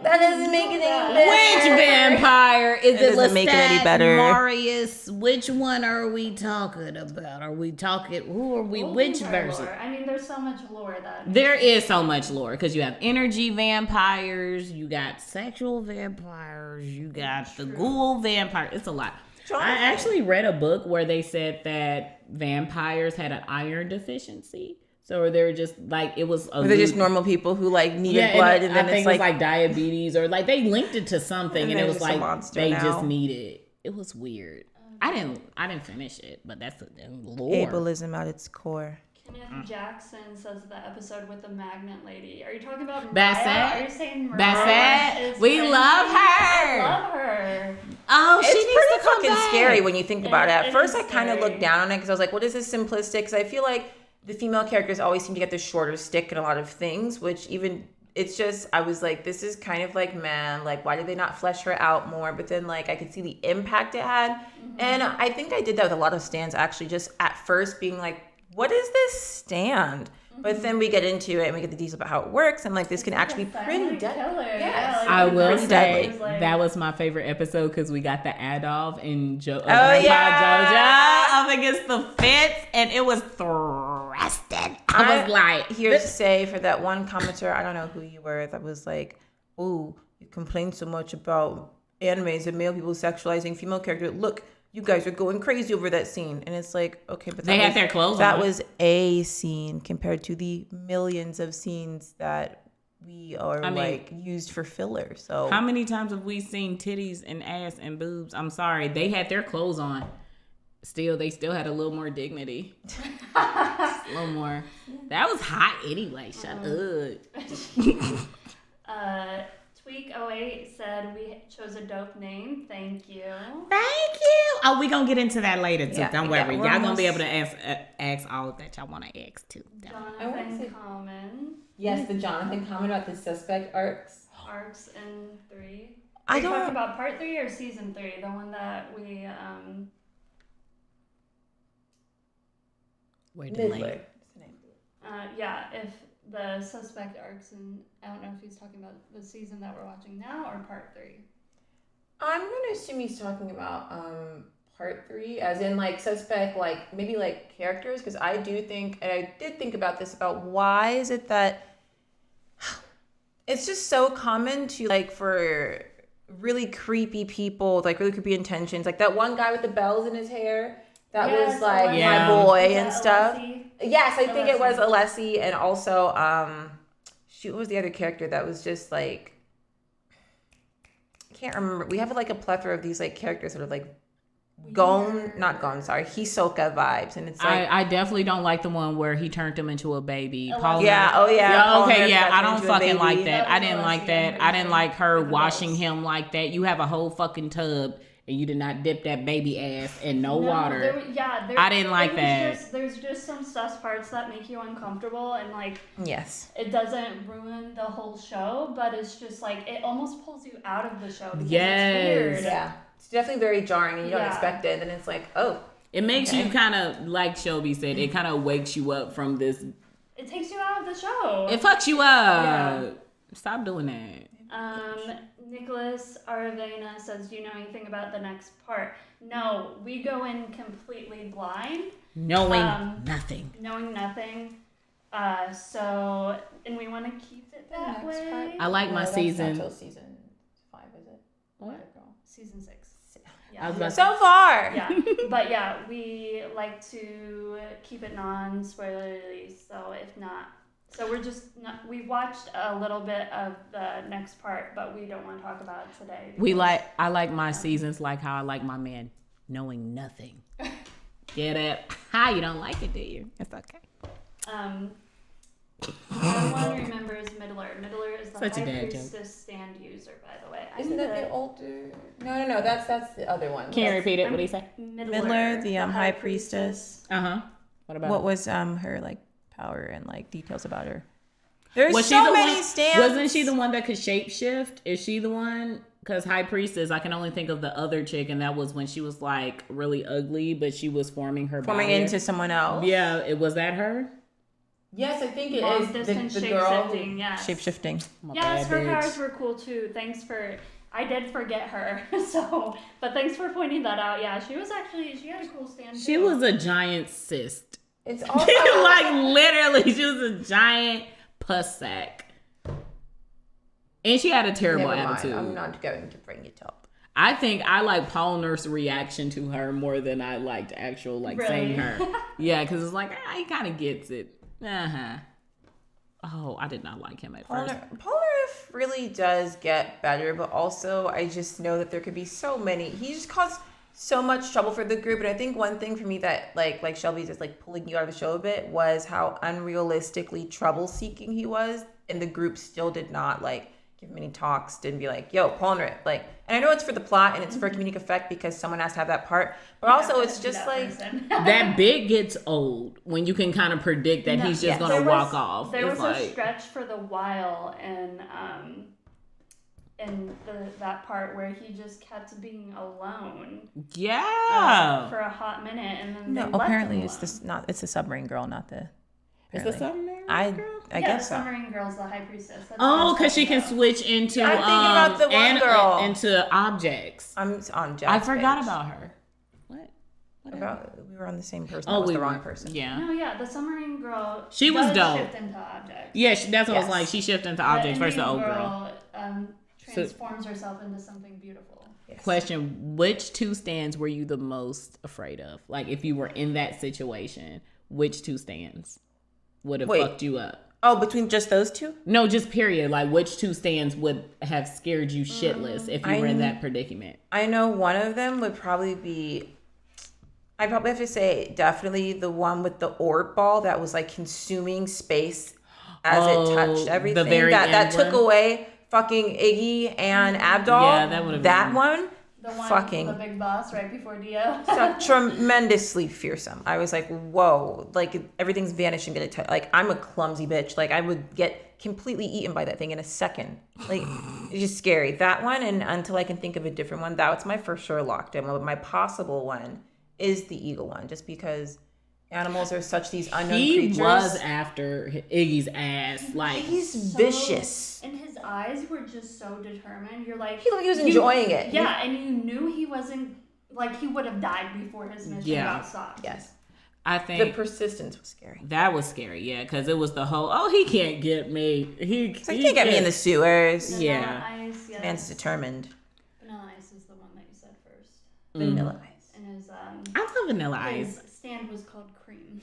Speaker 1: That doesn't make it any better.
Speaker 2: Which vampire? Is it
Speaker 1: doesn't make it any better.
Speaker 2: Marius? Which one are we talking about? Are we talking, who are we, which version?
Speaker 3: Lore. I mean, there's so much lore that...
Speaker 2: There is so much lore because you have energy vampires, you got sexual vampires, you got the ghoul vampire. It's a lot. I actually read a book where they said that vampires had an iron deficiency. So they're just like, it was
Speaker 1: Were they just normal people who like needed blood, and then
Speaker 2: I think it was like diabetes, or like they linked it to something, and it was like they just needed. It was weird. I didn't finish it, but that's the lore.
Speaker 1: Ableism at its core.
Speaker 3: Kenneth Jackson says the episode with the magnet lady. Are you talking about
Speaker 2: Bassett?
Speaker 3: Mariah? Are you saying Mariah?
Speaker 2: Bassett? We love her.
Speaker 3: I love her.
Speaker 2: Oh,
Speaker 1: It's
Speaker 2: she needs
Speaker 1: pretty
Speaker 2: to come
Speaker 1: fucking
Speaker 2: back.
Speaker 1: scary when you think about it. At
Speaker 3: It
Speaker 1: first,
Speaker 3: is
Speaker 1: I kind of
Speaker 3: scary.
Speaker 1: looked down on it because I was like, "What is this simplistic?" Because I feel like the female characters always seem to get the shorter stick in a lot of things, which even it's just I was like, this is kind of like, man, like why did they not flesh her out more? But then like I could see the impact it had, and I think I did that with a lot of stands actually. Just at first being like, what is this stand? But then we get into it and we get the details about how it works. And like, this can actually be pretty deadly.
Speaker 3: Yes.
Speaker 2: I will
Speaker 1: pretty
Speaker 2: say
Speaker 1: deadly.
Speaker 2: that was my favorite episode because we got the Adolf and JoJo
Speaker 1: yeah.
Speaker 2: up against the fence, and it was thrusting. I was like,
Speaker 1: here to say for that one commenter, I don't know who you were, that was like, "Oh, you complain so much about animes and male people sexualizing female characters. Look, you guys are going crazy over that scene." And it's like, okay, but
Speaker 2: they had their clothes
Speaker 1: that
Speaker 2: on.
Speaker 1: was a scene compared to the millions of scenes that we are like used for filler. So
Speaker 2: how many times have we seen titties and ass and boobs? I'm sorry, they had their clothes on. They still had a little more dignity. A little more. That was hot anyway. Shut up.
Speaker 3: Tweak08 said we chose a dope name. Thank you.
Speaker 2: Thank you. Oh, we gonna get into that later too.
Speaker 1: Yeah,
Speaker 2: Don't
Speaker 1: yeah,
Speaker 2: worry.
Speaker 1: we're
Speaker 2: Y'all gonna be able
Speaker 1: almost-
Speaker 2: to ask all that y'all want to ask too.
Speaker 3: Jonathan Common.
Speaker 1: yes, the Jonathan comment about the suspect arcs.
Speaker 3: Arcs in 3.
Speaker 1: I
Speaker 3: Are you
Speaker 1: don't-
Speaker 3: talking about part 3 or season 3? The one that we
Speaker 2: Where did
Speaker 1: Midler.
Speaker 3: yeah, if the suspect arcs in, I don't know if he's talking about the season that we're watching now or part 3.
Speaker 1: I'm gonna assume he's talking about part 3, as in like suspect, like maybe like characters, because I do think, and I did think about this, about why is it that it's just so common to like for really creepy people with like really creepy intentions, like that one guy with the bells in his hair. That was like my boy and stuff.
Speaker 3: Alessi?
Speaker 1: Yes, I think it was Alessi, and also shoot, what was the other character that was just like, I can't remember. We have like a plethora of these like characters that are like Hisoka vibes, and it's like
Speaker 2: I definitely don't like the one where he turned him into a baby.
Speaker 3: Alessi.
Speaker 1: yeah, oh yeah.
Speaker 2: Okay, yeah, I
Speaker 1: Paul
Speaker 2: don't
Speaker 1: Nurse
Speaker 2: fucking
Speaker 1: into a
Speaker 2: like
Speaker 1: baby.
Speaker 2: that. I didn't
Speaker 3: Alessi,
Speaker 2: like that.
Speaker 3: I'm
Speaker 2: I didn't like her
Speaker 3: with the
Speaker 2: washing
Speaker 3: bells.
Speaker 2: him like that. You have a whole fucking tub and you did not dip that baby ass in no water. I didn't like that.
Speaker 3: There's just some sus parts that make you uncomfortable, and like
Speaker 1: Yes.
Speaker 3: it doesn't ruin the whole show, but it's just like it almost pulls you out of the show. Because
Speaker 2: Yes.
Speaker 3: it's weird.
Speaker 1: Yeah. It's definitely very jarring, and you don't
Speaker 3: Yeah.
Speaker 1: expect it, and it's like, oh.
Speaker 2: It makes you kind of, like Shelby said, it kind of wakes you up from this.
Speaker 3: It takes you out of the show.
Speaker 2: It fucks you up. Stop doing that.
Speaker 3: Nicholas Aravena says, "Do you know anything about the next part?" No, we go in completely blind,
Speaker 2: Knowing nothing.
Speaker 3: knowing nothing. And we want to keep it that way.
Speaker 2: I like my season.
Speaker 1: Until season 5, is it?
Speaker 2: What?
Speaker 3: Season 6.
Speaker 2: I was about to
Speaker 1: So far.
Speaker 3: Yeah, but yeah, we like to keep it non-spoilerly. So if not, we watched a little bit of the next part, but we don't want to talk about it today.
Speaker 2: I like my seasons like how I like my man, knowing nothing. Get it? How you don't like it, do you? It's okay.
Speaker 3: No one remembers Middler. Middler is the
Speaker 2: Such a
Speaker 3: High
Speaker 2: dad
Speaker 3: Priestess stand user, by the way.
Speaker 1: Isn't that the older? No. That's the other one.
Speaker 2: Can you repeat it? What do you say?
Speaker 1: Middler, the High Priestess.
Speaker 2: What about?
Speaker 1: What was her like power and like details about her? There's
Speaker 2: Was
Speaker 1: so
Speaker 2: she the
Speaker 1: many
Speaker 2: one,
Speaker 1: stands.
Speaker 2: Wasn't she the one that could shapeshift? Is she the one? Because High Priestess, I can only think of the other chick, and that was when she was like really ugly, but she was forming her
Speaker 1: forming
Speaker 2: body.
Speaker 1: into someone else?
Speaker 2: Yeah, it was that her.
Speaker 1: Yes, I think it
Speaker 3: long
Speaker 1: is
Speaker 3: distance
Speaker 1: the
Speaker 3: shape
Speaker 1: girl
Speaker 3: shifting. Yes.
Speaker 1: shape shifting.
Speaker 3: Yes, her powers were cool too. Thanks for. I did forget her, but thanks for pointing that out. Yeah, she had a cool stand.
Speaker 2: She
Speaker 3: too.
Speaker 2: was a giant cyst.
Speaker 1: It's also
Speaker 2: Like literally, she was a giant pus sack. And she had a terrible
Speaker 1: Never mind.
Speaker 2: attitude.
Speaker 1: I'm not going to bring it up.
Speaker 2: I think I like Paul Nurse's reaction to her more than I liked actual saying her. Yeah, because it's like he kind of gets it. Oh, I did not like him at first.
Speaker 1: Paul Nerf really does get better, but also I just know that there could be so many. He just caused so much trouble for the group, and I think one thing for me that like Shelby's just like pulling you out of the show a bit was how unrealistically trouble-seeking he was, and the group still did not like give him any talks, didn't be like, yo, Paul Nerf, like, and I know it's for the plot and it's for comedic effect because someone has to have that part, but also it's just like
Speaker 2: that bit gets old when you can kind of predict that he's just gonna walk off.
Speaker 3: There was
Speaker 2: like,
Speaker 3: a stretch for the while in that part where he just kept being alone.
Speaker 2: Yeah.
Speaker 3: For a hot minute, and then
Speaker 1: no.
Speaker 3: they left
Speaker 1: Apparently,
Speaker 3: him
Speaker 1: it's
Speaker 3: alone.
Speaker 1: it's the submarine girl, not the.
Speaker 2: Is the submarine girl?
Speaker 1: I guess so.
Speaker 3: The submarine girl's the high priestess. That's
Speaker 2: Oh, because she can switch into
Speaker 1: I'm thinking about the one girl.
Speaker 2: into objects.
Speaker 1: I'm on Jack's
Speaker 2: I forgot
Speaker 1: page.
Speaker 2: about her. What?
Speaker 1: We were on the same person.
Speaker 2: Oh,
Speaker 1: That was
Speaker 2: we
Speaker 1: the
Speaker 2: were.
Speaker 1: wrong person.
Speaker 2: Yeah.
Speaker 3: No, yeah, the submarine girl.
Speaker 2: She was dope.
Speaker 3: Shift into objects.
Speaker 2: Yeah, that's what I was
Speaker 1: Yes.
Speaker 2: like. She shifted into objects versus the old girl.
Speaker 3: Transforms herself into something beautiful.
Speaker 1: Yes.
Speaker 2: Question: which two stands were you the most afraid of? Like, if you were in that situation, which two stands would have fucked you up?
Speaker 1: Oh, between just those two?
Speaker 2: No, just period. Like, which two stands would have scared you shitless if you were in that predicament?
Speaker 1: I know one of them would probably be. I probably have to say definitely the one with the orb ball that was like consuming space as it touched everything.
Speaker 2: The very
Speaker 1: that
Speaker 2: end
Speaker 1: took
Speaker 2: one?
Speaker 1: away fucking Iggy and Abdul.
Speaker 2: Yeah, that would have
Speaker 1: that
Speaker 2: been.
Speaker 1: one.
Speaker 3: The one
Speaker 1: Fucking
Speaker 3: the big boss right before Dio.
Speaker 1: so tremendously fearsome. I was like, whoa, like everything's vanishing. Like I'm a clumsy bitch. Like I would get completely eaten by that thing in a second. Like it's just scary. That one, and until I can think of a different one, that's my for sure lockdown. But my possible one is the eagle one, just because animals are such these unknown creatures.
Speaker 2: He was after Iggy's ass. Like,
Speaker 1: he's vicious.
Speaker 3: And his eyes were just so determined. You're like,
Speaker 1: He looked like he was enjoying it.
Speaker 3: Yeah, and you knew he wasn't, like, he would have died before his mission got stopped.
Speaker 1: Yes.
Speaker 2: I think
Speaker 1: The persistence was scary.
Speaker 2: that was scary. Yeah, because it was the whole, oh, he can't get me. He
Speaker 1: can't get me in the sewers.
Speaker 3: Vanilla Ice, yes.
Speaker 1: Man's determined.
Speaker 3: Vanilla Ice is the one that you said first.
Speaker 1: Vanilla Ice.
Speaker 3: And his,
Speaker 2: I love Vanilla Ice.
Speaker 3: his stand was called Cream.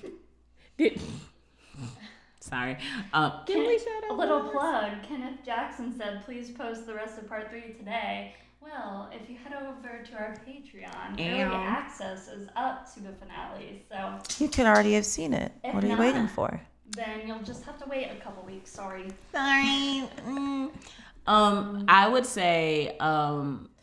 Speaker 2: Sorry. Can we shout out
Speaker 3: A little plug. Kenneth Jackson said, please post the rest of part 3 today. Well, if you head over to our Patreon, early access is up to the finale. So
Speaker 1: You could already have seen it.
Speaker 3: If
Speaker 1: What are you
Speaker 3: not-
Speaker 1: waiting for?
Speaker 3: then you'll just have to wait a couple weeks. Sorry.
Speaker 2: Sorry. I would say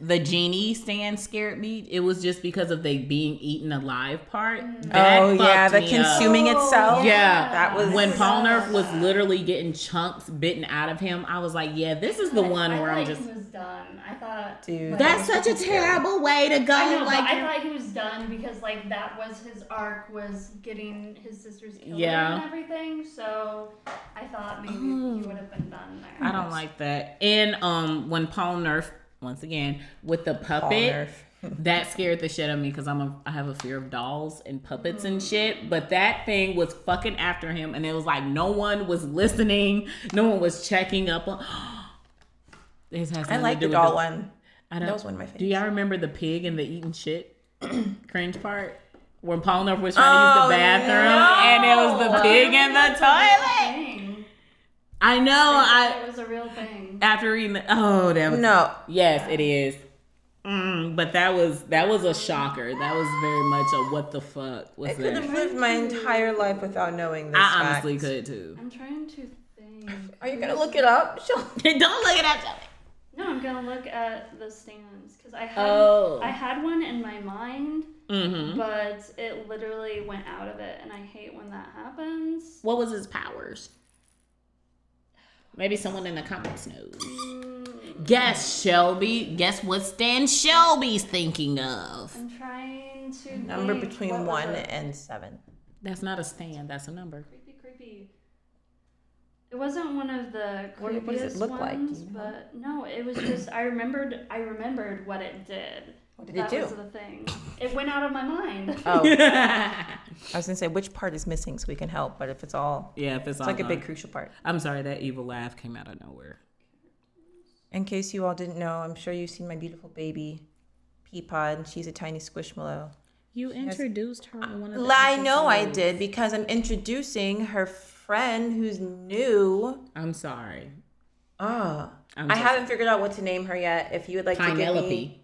Speaker 2: the genie stand scared me. It was just because of they being eaten alive part. That
Speaker 1: Oh yeah,
Speaker 2: fucked
Speaker 1: the
Speaker 2: me up.
Speaker 1: consuming itself.
Speaker 2: Yeah,
Speaker 1: That was
Speaker 2: when Paul Nerf was literally getting chunks bitten out of him. I was like, yeah, this is the one where I'm just.
Speaker 3: He was done. I thought.
Speaker 1: Dude,
Speaker 2: That's such a terrible way to go.
Speaker 3: I know,
Speaker 2: like,
Speaker 3: but I thought he was done because like that was his arc, was getting his sister's killer
Speaker 2: Yeah.
Speaker 3: and everything. So I thought maybe he would have been done there.
Speaker 2: I don't like that. And when Paul Nerf, once again, with the
Speaker 1: Paul
Speaker 2: puppet,
Speaker 1: Nerf.
Speaker 2: that scared the shit out of me because I have a fear of dolls and puppets and shit. But that thing was fucking after him, and it was like no one was listening, no one was checking up on. This has
Speaker 1: I
Speaker 2: nothing
Speaker 1: like
Speaker 2: to
Speaker 1: the
Speaker 2: do
Speaker 1: doll
Speaker 2: with
Speaker 1: one.
Speaker 2: I don't,
Speaker 1: That was one of my
Speaker 2: Do
Speaker 1: favorites.
Speaker 2: y'all remember the pig and the eating shit cringe part? When Paul Nerf was trying to use the bathroom and it was the pig in the toilet.
Speaker 3: Thing.
Speaker 2: I know.
Speaker 3: It was a real thing.
Speaker 2: After reading that was
Speaker 1: No.
Speaker 2: Yes, it is. But that was a shocker. That was very much a what the fuck was
Speaker 1: I could
Speaker 2: that?
Speaker 1: have lived my entire life without knowing this
Speaker 2: I honestly
Speaker 1: fact.
Speaker 2: could too.
Speaker 3: I'm trying to think.
Speaker 1: Are you gonna look it up?
Speaker 2: Don't look it up.
Speaker 3: No, I'm gonna look at the stands because I had one in my mind, but it literally went out of it, and I hate when that happens.
Speaker 2: What was his powers? Maybe someone in the comments knows. Guess Shelby. Guess what stand Shelby's thinking of?
Speaker 3: I'm trying to
Speaker 1: Number
Speaker 3: think,
Speaker 1: between
Speaker 3: what was
Speaker 1: 1
Speaker 3: it?
Speaker 1: and 7.
Speaker 2: That's not a stand. That's a number.
Speaker 3: Creepy. It wasn't one of the
Speaker 1: What does
Speaker 3: creepiest
Speaker 1: it look like? Do
Speaker 3: ones,
Speaker 1: you know?
Speaker 3: but no, it was just I remembered what it did.
Speaker 1: What did
Speaker 3: That
Speaker 1: it do?
Speaker 3: was the thing. It went out of my mind.
Speaker 1: Oh, I was gonna say which part is missing so we can help, but if it's all,
Speaker 2: Yeah, if
Speaker 1: it's
Speaker 2: all
Speaker 1: like a
Speaker 2: gone.
Speaker 1: big crucial part.
Speaker 2: I'm sorry, that evil laugh came out of nowhere.
Speaker 1: In case you all didn't know, I'm sure you've seen my beautiful baby, Peapod. She's a tiny squishmallow.
Speaker 2: You introduced her in one of the
Speaker 1: I know I
Speaker 2: episodes.
Speaker 1: did because I'm introducing her friend who's new.
Speaker 2: I'm sorry.
Speaker 1: Ah,
Speaker 2: I'm
Speaker 1: I
Speaker 2: so
Speaker 1: haven't figured out what to name her yet. If you would like to give me.
Speaker 2: Penelope.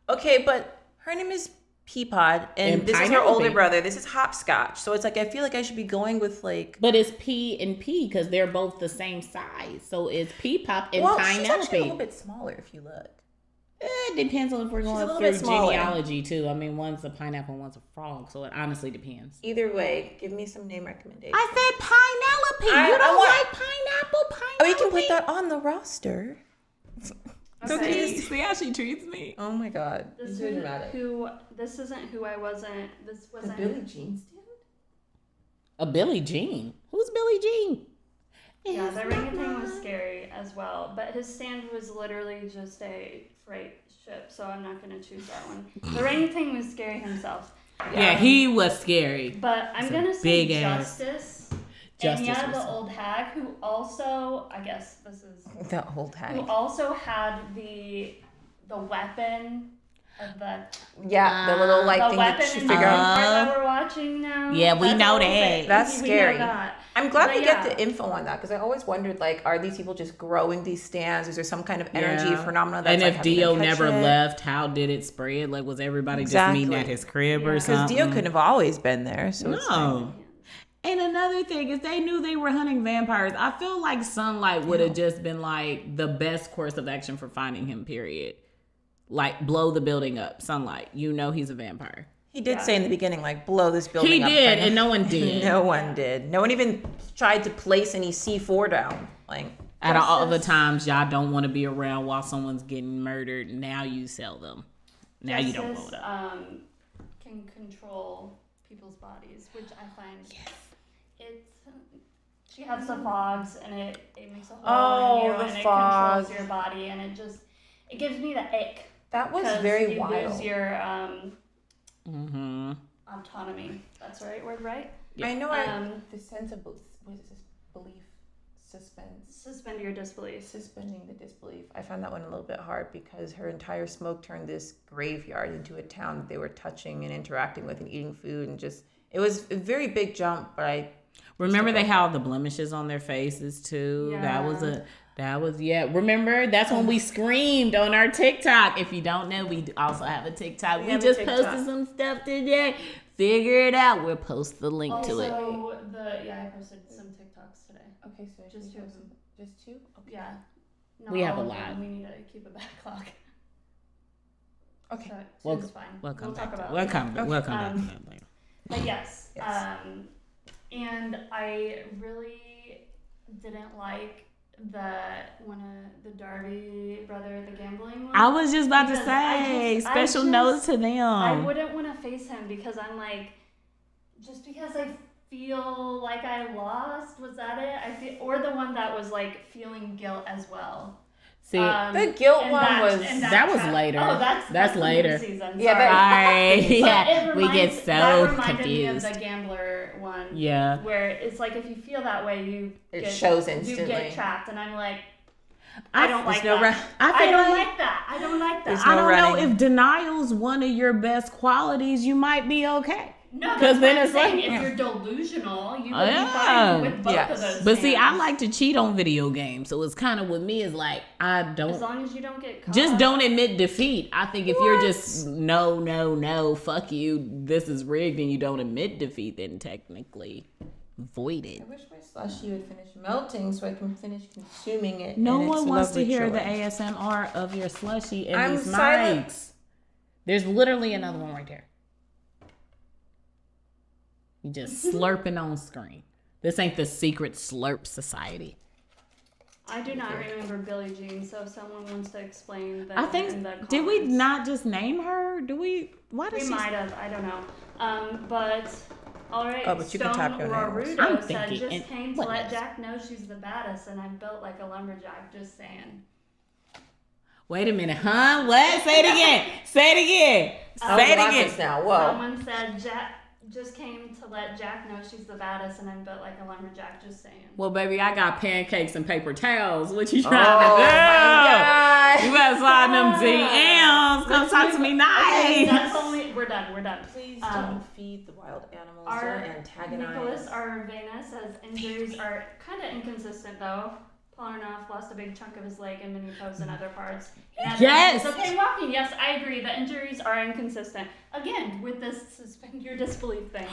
Speaker 1: Okay, but her name is Peapod, and
Speaker 2: And
Speaker 1: this is her
Speaker 2: Pineapple.
Speaker 1: older brother. This is Hopscotch. So it's like I feel like I should be going with like.
Speaker 2: But it's P and P because they're both the same size. So it's P Pop and
Speaker 1: Well, she's actually a little
Speaker 2: Pineapple.
Speaker 1: bit smaller if you look.
Speaker 2: It depends on if we're
Speaker 1: She's a
Speaker 2: going
Speaker 1: little
Speaker 2: through
Speaker 1: bit smaller.
Speaker 2: genealogy too. I mean, one's a pineapple, one's a frog. So it honestly depends.
Speaker 1: Either way, give me some name recommendations.
Speaker 2: I said Pineapple.
Speaker 1: I
Speaker 2: You don't
Speaker 1: want-
Speaker 2: like pineapple?
Speaker 1: Oh, you can put that on the roster.
Speaker 3: Okay.
Speaker 2: See how she treats me.
Speaker 1: Oh my God,
Speaker 3: This
Speaker 1: you're so
Speaker 3: isn't
Speaker 1: dramatic.
Speaker 3: this isn't who I wasn't. This
Speaker 1: The
Speaker 3: wasn't.
Speaker 1: Billie Jean stand?
Speaker 2: A Billie Jean. Who's Billie Jean?
Speaker 3: Yeah,
Speaker 2: It's
Speaker 3: the
Speaker 2: not
Speaker 3: orangutan was
Speaker 2: mine.
Speaker 3: scary as well, but his stand was literally just a freight ship, so I'm not gonna choose that one. The orangutan was scary himself,
Speaker 2: Yeah, he was scary.
Speaker 3: but I'm
Speaker 2: It's a
Speaker 3: gonna say
Speaker 2: big ass-
Speaker 3: Justice.
Speaker 2: Justice
Speaker 3: And yeah,
Speaker 2: was-
Speaker 3: the old hag who also, I guess this is
Speaker 1: The old
Speaker 3: who
Speaker 1: hag.
Speaker 3: also had the weapon of the
Speaker 1: Yeah, the little like
Speaker 3: the
Speaker 1: thing
Speaker 3: weapon
Speaker 1: that you
Speaker 3: in the
Speaker 1: figure out.
Speaker 3: part that we're watching now.
Speaker 2: Yeah, we
Speaker 3: That's
Speaker 2: know
Speaker 3: all I'll
Speaker 2: that.
Speaker 3: say.
Speaker 1: That's
Speaker 3: We know
Speaker 1: scary.
Speaker 3: that.
Speaker 1: I'm glad
Speaker 3: But
Speaker 1: we
Speaker 3: yeah.
Speaker 1: get the info on that because I always wondered like, are these people just growing these stands? Is there some kind of energy
Speaker 2: Yeah.
Speaker 1: phenomenon that's
Speaker 2: And
Speaker 1: like
Speaker 2: if
Speaker 1: having
Speaker 2: Dio
Speaker 1: them touch
Speaker 2: never
Speaker 1: it?
Speaker 2: left, how did it spread? Like, was everybody
Speaker 1: Exactly.
Speaker 2: just meeting at his crib or
Speaker 3: Yeah. 'Cause
Speaker 1: Because
Speaker 2: something?
Speaker 1: Dio couldn't have always been there. So it's like,
Speaker 2: No. And another thing is they knew they were hunting vampires. I feel like sunlight would have just been like the best course of action for finding him, period. Like blow the building up. Sunlight. You know he's a vampire.
Speaker 1: he did
Speaker 3: Yeah.
Speaker 1: say in the beginning, like, blow this building
Speaker 2: He
Speaker 1: up.
Speaker 2: did, and no one did.
Speaker 1: No one did. No one even tried to place any C4 down. Like,
Speaker 2: Out of all the
Speaker 3: Justice.
Speaker 2: times y'all don't want to be around while someone's getting murdered, now you sell them. Now you don't blow
Speaker 3: Justice,
Speaker 2: it up.
Speaker 3: can control people's bodies, which I find it's. She has the fogs, and it makes a hole
Speaker 1: Oh,
Speaker 3: in you,
Speaker 1: the
Speaker 3: and
Speaker 1: fog.
Speaker 3: it controls your body, and it gives me the ick.
Speaker 1: that was
Speaker 3: 'Cause
Speaker 1: very
Speaker 3: you
Speaker 1: wild.
Speaker 3: lose your
Speaker 2: Mm-hmm.
Speaker 3: autonomy. That's the right word, right?
Speaker 1: I know
Speaker 3: The
Speaker 1: sense of, what is this? Belief, suspense.
Speaker 3: suspend your disbelief.
Speaker 1: Suspending the disbelief. I found that one a little bit hard because her entire smoke turned this graveyard into a town that they were touching and interacting with and eating food, and just it was a very big jump. But I
Speaker 2: Remember they had all the blemishes on their faces too.
Speaker 3: Yeah.
Speaker 2: Remember that's when we screamed on our TikTok. If you don't know, we also have a TikTok. We
Speaker 1: have a
Speaker 2: just
Speaker 1: TikTok.
Speaker 2: posted some stuff today. Figure it out. We'll post the link to it.
Speaker 3: Also, I posted some TikToks today.
Speaker 1: okay, so
Speaker 3: Just two of them.
Speaker 1: Just two. Okay.
Speaker 3: Yeah. Not
Speaker 2: We have
Speaker 3: all
Speaker 2: a
Speaker 3: of them.
Speaker 2: lot.
Speaker 3: We need to keep a backlog.
Speaker 1: Okay.
Speaker 3: So two's fine.
Speaker 2: We'll come
Speaker 3: talk
Speaker 2: back.
Speaker 3: about
Speaker 2: We'll
Speaker 3: it.
Speaker 2: come back to
Speaker 3: Um,
Speaker 2: that later.
Speaker 3: But yes,
Speaker 1: Yes.
Speaker 3: and I really didn't like the Darby brother, the gambling one.
Speaker 2: I was just about to
Speaker 3: Because
Speaker 2: say
Speaker 3: I
Speaker 2: special
Speaker 3: just-
Speaker 2: notes to them.
Speaker 3: I wouldn't want to face him because I'm like, just because I feel like I lost, was that it? I feel, or the one that was like feeling guilt as well.
Speaker 2: See,
Speaker 1: The guilt
Speaker 3: and
Speaker 1: one was-
Speaker 3: and
Speaker 2: that was
Speaker 3: tra-
Speaker 2: later.
Speaker 3: Oh, that's the
Speaker 2: later.
Speaker 3: new season.
Speaker 1: Yeah,
Speaker 3: sorry.
Speaker 2: sorry.
Speaker 3: But
Speaker 2: Yeah,
Speaker 3: it
Speaker 2: we get
Speaker 3: reminds-
Speaker 2: so
Speaker 3: that reminded
Speaker 2: confused.
Speaker 3: me of the gambler one.
Speaker 2: Yeah.
Speaker 3: Where it's like if you feel that way,
Speaker 1: It
Speaker 3: get,
Speaker 1: shows
Speaker 3: You
Speaker 1: instantly.
Speaker 3: get trapped, and I'm like, I don't like
Speaker 1: no
Speaker 3: that.
Speaker 2: I
Speaker 3: I
Speaker 2: feel
Speaker 3: don't
Speaker 2: like-
Speaker 3: like that. I don't like that.
Speaker 1: There's
Speaker 2: I
Speaker 1: no
Speaker 2: don't know
Speaker 1: running.
Speaker 2: if denial's one of your best qualities. You might be okay.
Speaker 3: No,
Speaker 2: 'Cause
Speaker 3: because
Speaker 2: then
Speaker 3: then
Speaker 2: it's
Speaker 3: saying
Speaker 2: like-
Speaker 3: if
Speaker 1: yeah.
Speaker 3: you're delusional, you
Speaker 2: Oh,
Speaker 3: would
Speaker 2: yeah.
Speaker 3: be fine with both
Speaker 1: Yes.
Speaker 3: of those.
Speaker 2: But see, I
Speaker 3: stands.
Speaker 2: like to cheat on video games, so it's kind of with me is like I
Speaker 3: as
Speaker 2: don't
Speaker 3: long as you don't get caught.
Speaker 2: just don't admit defeat. I think if you're just no, fuck you, this is rigged, and you don't admit defeat, then technically voided.
Speaker 1: I wish my slushy would finish melting so I can finish consuming it.
Speaker 2: No
Speaker 1: and
Speaker 2: one
Speaker 1: its
Speaker 2: wants to
Speaker 1: lovely
Speaker 2: hear
Speaker 1: joy.
Speaker 2: the ASMR of your slushy and
Speaker 1: I'm
Speaker 2: these
Speaker 1: silent.
Speaker 2: mics. There's literally another one right there. You just slurping on screen. This ain't the secret slurp society.
Speaker 3: I do not remember Billie Jean, so if someone wants to explain that
Speaker 2: I
Speaker 3: in the
Speaker 2: think did we
Speaker 3: comments.
Speaker 2: not just name her? Do we? Why does
Speaker 3: We
Speaker 2: she?
Speaker 3: might have. I don't know. But All right.
Speaker 1: Oh, but you can tap your nails.
Speaker 3: Rarudo
Speaker 2: I'm
Speaker 3: said
Speaker 2: thinking,
Speaker 3: just came to
Speaker 2: what
Speaker 3: let
Speaker 2: nails?
Speaker 3: Jack know she's the baddest, and I'm built like a lumberjack. Just saying.
Speaker 2: Wait a minute, huh? What? Say it again. Say it again. Say it again.
Speaker 1: Now, whoa.
Speaker 3: Someone said Jack just came to let Jack know she's the baddest, and I'm built like a lumberjack. Just saying.
Speaker 2: Well, baby, I got pancakes and paper towels. What you
Speaker 1: Oh,
Speaker 2: trying to do?
Speaker 1: my
Speaker 2: You
Speaker 1: God.
Speaker 2: better slide them DMs. Come talk to me
Speaker 3: Okay,
Speaker 2: nice.
Speaker 3: that's only. We're done. We're done.
Speaker 1: Please don't feed the wild animals.
Speaker 3: Our
Speaker 1: They're antagonize.
Speaker 3: Nicholas Arvena says injuries are kind of inconsistent though. Polnareff lost a big chunk of his leg and many toes in other parts.
Speaker 2: Yes.
Speaker 3: It's okay walking. Yes, I agree. The injuries are inconsistent. Again, with this suspend your disbelief thing,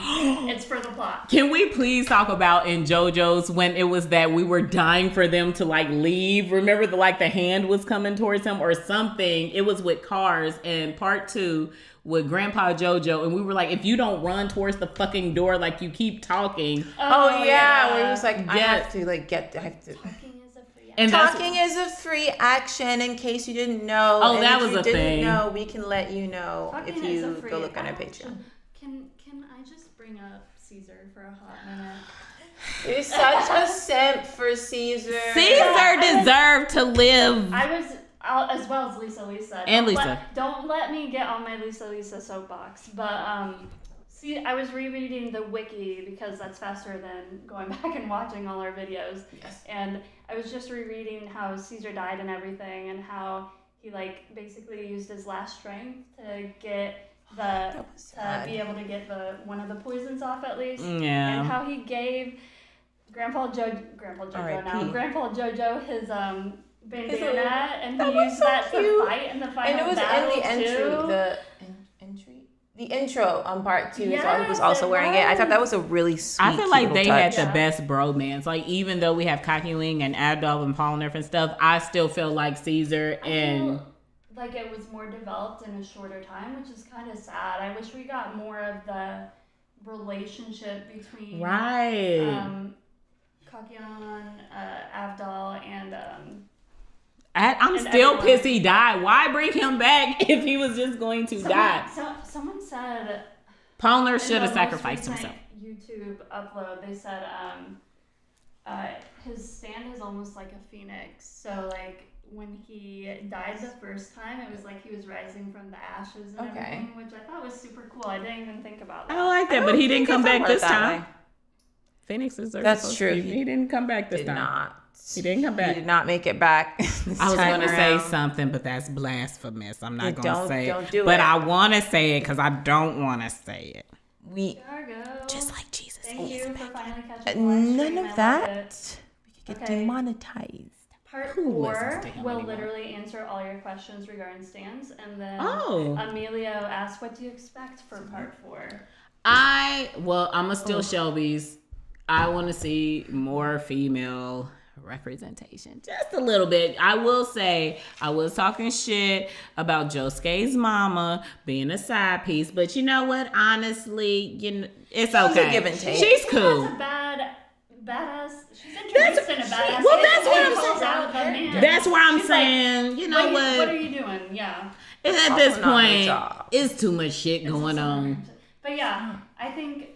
Speaker 3: it's for the plot.
Speaker 2: Can we please talk about in JoJo's when it was that we were dying for them to like leave? Remember the hand was coming towards him or something. It was with Cars and part 2 with Grandpa JoJo, and we were like, if you don't run towards the fucking door like you keep talking.
Speaker 1: Oh yeah, where he was like, I
Speaker 2: Yes.
Speaker 1: have to like get. I have to.
Speaker 3: Talking is a free
Speaker 2: And
Speaker 1: Talking is a free action. In case you didn't know.
Speaker 2: Oh,
Speaker 1: And
Speaker 2: that
Speaker 1: if
Speaker 2: was
Speaker 1: you
Speaker 2: a
Speaker 1: didn't
Speaker 2: thing.
Speaker 1: know, we can let you know
Speaker 3: Talking
Speaker 1: if
Speaker 3: is a
Speaker 1: you
Speaker 3: free
Speaker 1: go look on our
Speaker 3: action.
Speaker 1: Patreon.
Speaker 3: Can I just bring up Caesar for a hot minute?
Speaker 1: You're such a simp for Caesar.
Speaker 2: Caesar deserved to live.
Speaker 3: I was as well as Lisa.
Speaker 2: And
Speaker 3: Don't
Speaker 2: Lisa.
Speaker 3: Don't let me get on my Lisa soapbox. But see, I was rereading the wiki because that's faster than going back and watching all our videos.
Speaker 1: Yes.
Speaker 3: And I was just rereading how Caesar died and everything, and how he basically used his last strength to get
Speaker 1: That was sad.
Speaker 3: be able to get one of the poisons off at least.
Speaker 2: Yeah.
Speaker 3: And how he gave Grandpa Jojo his bandana, and
Speaker 1: that
Speaker 3: he
Speaker 1: was
Speaker 3: used
Speaker 1: so
Speaker 3: that
Speaker 1: cute.
Speaker 3: to fight in the final
Speaker 1: And it was
Speaker 3: battle
Speaker 1: in the entry.
Speaker 3: too.
Speaker 1: The intro on part 2 is all he was
Speaker 3: Yes,
Speaker 1: also
Speaker 3: it
Speaker 1: wearing it. I thought
Speaker 3: was.
Speaker 1: that was a really sweet.
Speaker 2: I feel like
Speaker 1: cute
Speaker 2: they
Speaker 1: little
Speaker 2: had
Speaker 1: touch.
Speaker 2: the best bromance. Like, even though we have Cocky Wing and Abdul and Polnareff and stuff, I still feel like Caesar
Speaker 3: I
Speaker 2: and
Speaker 3: feel like it was more developed in a shorter time, which is kind of sad. I wish we got more of the relationship between
Speaker 2: right.
Speaker 3: Kakyan, Avdol, and
Speaker 2: I'm
Speaker 3: and
Speaker 2: still
Speaker 3: everyone.
Speaker 2: pissed he died. Why bring him back if he was just going to die?
Speaker 3: someone said
Speaker 2: Polnareff
Speaker 3: in
Speaker 2: should have
Speaker 3: the most
Speaker 2: sacrificed
Speaker 3: recent
Speaker 2: himself.
Speaker 3: YouTube upload, they said his stand is almost like a phoenix. So when he died the first time, it was like he was rising from the ashes and
Speaker 1: Okay.
Speaker 3: everything, which I thought was super cool. I didn't even think about that.
Speaker 2: I like that, but he didn't come back this time.
Speaker 1: Way.
Speaker 2: Phoenixes are
Speaker 1: That's
Speaker 2: supposed
Speaker 1: true.
Speaker 2: to be- He didn't come back this
Speaker 1: Did
Speaker 2: time.
Speaker 1: not.
Speaker 2: He didn't come
Speaker 1: He
Speaker 2: back.
Speaker 1: did not make it back.
Speaker 2: I was going to say something, but that's blasphemous. I'm not going to say it.
Speaker 1: Don't do
Speaker 2: But
Speaker 1: it.
Speaker 2: I want to say it because I don't want to say it.
Speaker 1: We
Speaker 3: Jargo.
Speaker 2: Just like Jesus.
Speaker 3: Thank you for finally catching the live
Speaker 1: none
Speaker 3: stream. I
Speaker 1: of
Speaker 3: love
Speaker 1: that.
Speaker 3: it.
Speaker 1: We could get
Speaker 3: Okay.
Speaker 1: demonetized.
Speaker 3: Part
Speaker 2: Who listens
Speaker 3: 4
Speaker 2: to him
Speaker 3: will
Speaker 2: anymore?
Speaker 3: literally answer all your questions regarding stands, and then
Speaker 2: Oh.
Speaker 3: Emilio asked, "What do you expect for part 4?"
Speaker 2: I'm going to steal Shelby's. I want to see more female representation. Just a little bit. I will say, I was talking shit about Josuke's mama being a side piece, but you know what? Honestly, it's okay.
Speaker 1: a give and take.
Speaker 2: She's
Speaker 3: She
Speaker 2: cool.
Speaker 3: has a badass. She's introduced in a badass.
Speaker 2: well,
Speaker 3: way.
Speaker 2: that's what
Speaker 3: She
Speaker 2: I'm
Speaker 3: calls
Speaker 1: saying.
Speaker 3: out the man.
Speaker 2: That's where I'm
Speaker 3: She's like,
Speaker 2: saying, you know
Speaker 3: What
Speaker 2: what?
Speaker 3: are you doing? Yeah.
Speaker 2: At this
Speaker 1: Also not her
Speaker 2: point,
Speaker 1: job.
Speaker 2: it's too much shit
Speaker 3: It's
Speaker 2: going
Speaker 3: also
Speaker 2: on.
Speaker 3: hard. But yeah, I think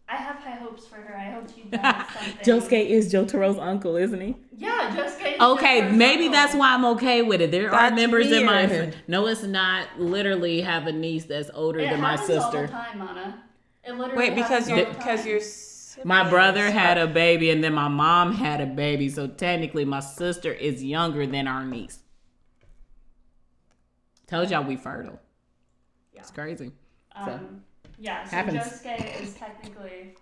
Speaker 3: I have high hopes for her. I hope she does something.
Speaker 2: Josuke is Jotaro's uncle, isn't he?
Speaker 3: Yeah, Josuke. is
Speaker 2: Okay,
Speaker 3: Jotaro's
Speaker 2: maybe
Speaker 3: uncle.
Speaker 2: that's why I'm okay with it. There are
Speaker 1: That's
Speaker 2: members in my
Speaker 1: weird.
Speaker 2: no, it's not. Literally have a niece that's older
Speaker 3: It
Speaker 2: than my
Speaker 3: happens all the
Speaker 2: sister.
Speaker 3: time, Anna. It literally
Speaker 1: Wait, because
Speaker 3: happens
Speaker 1: you're
Speaker 3: all the time.
Speaker 2: My brother had a baby, and then my mom had a baby. So technically, my sister is younger than our niece. Told y'all we fertile.
Speaker 3: Yeah.
Speaker 2: It's crazy.
Speaker 3: Yeah, so
Speaker 2: happens.
Speaker 3: Josuke is technically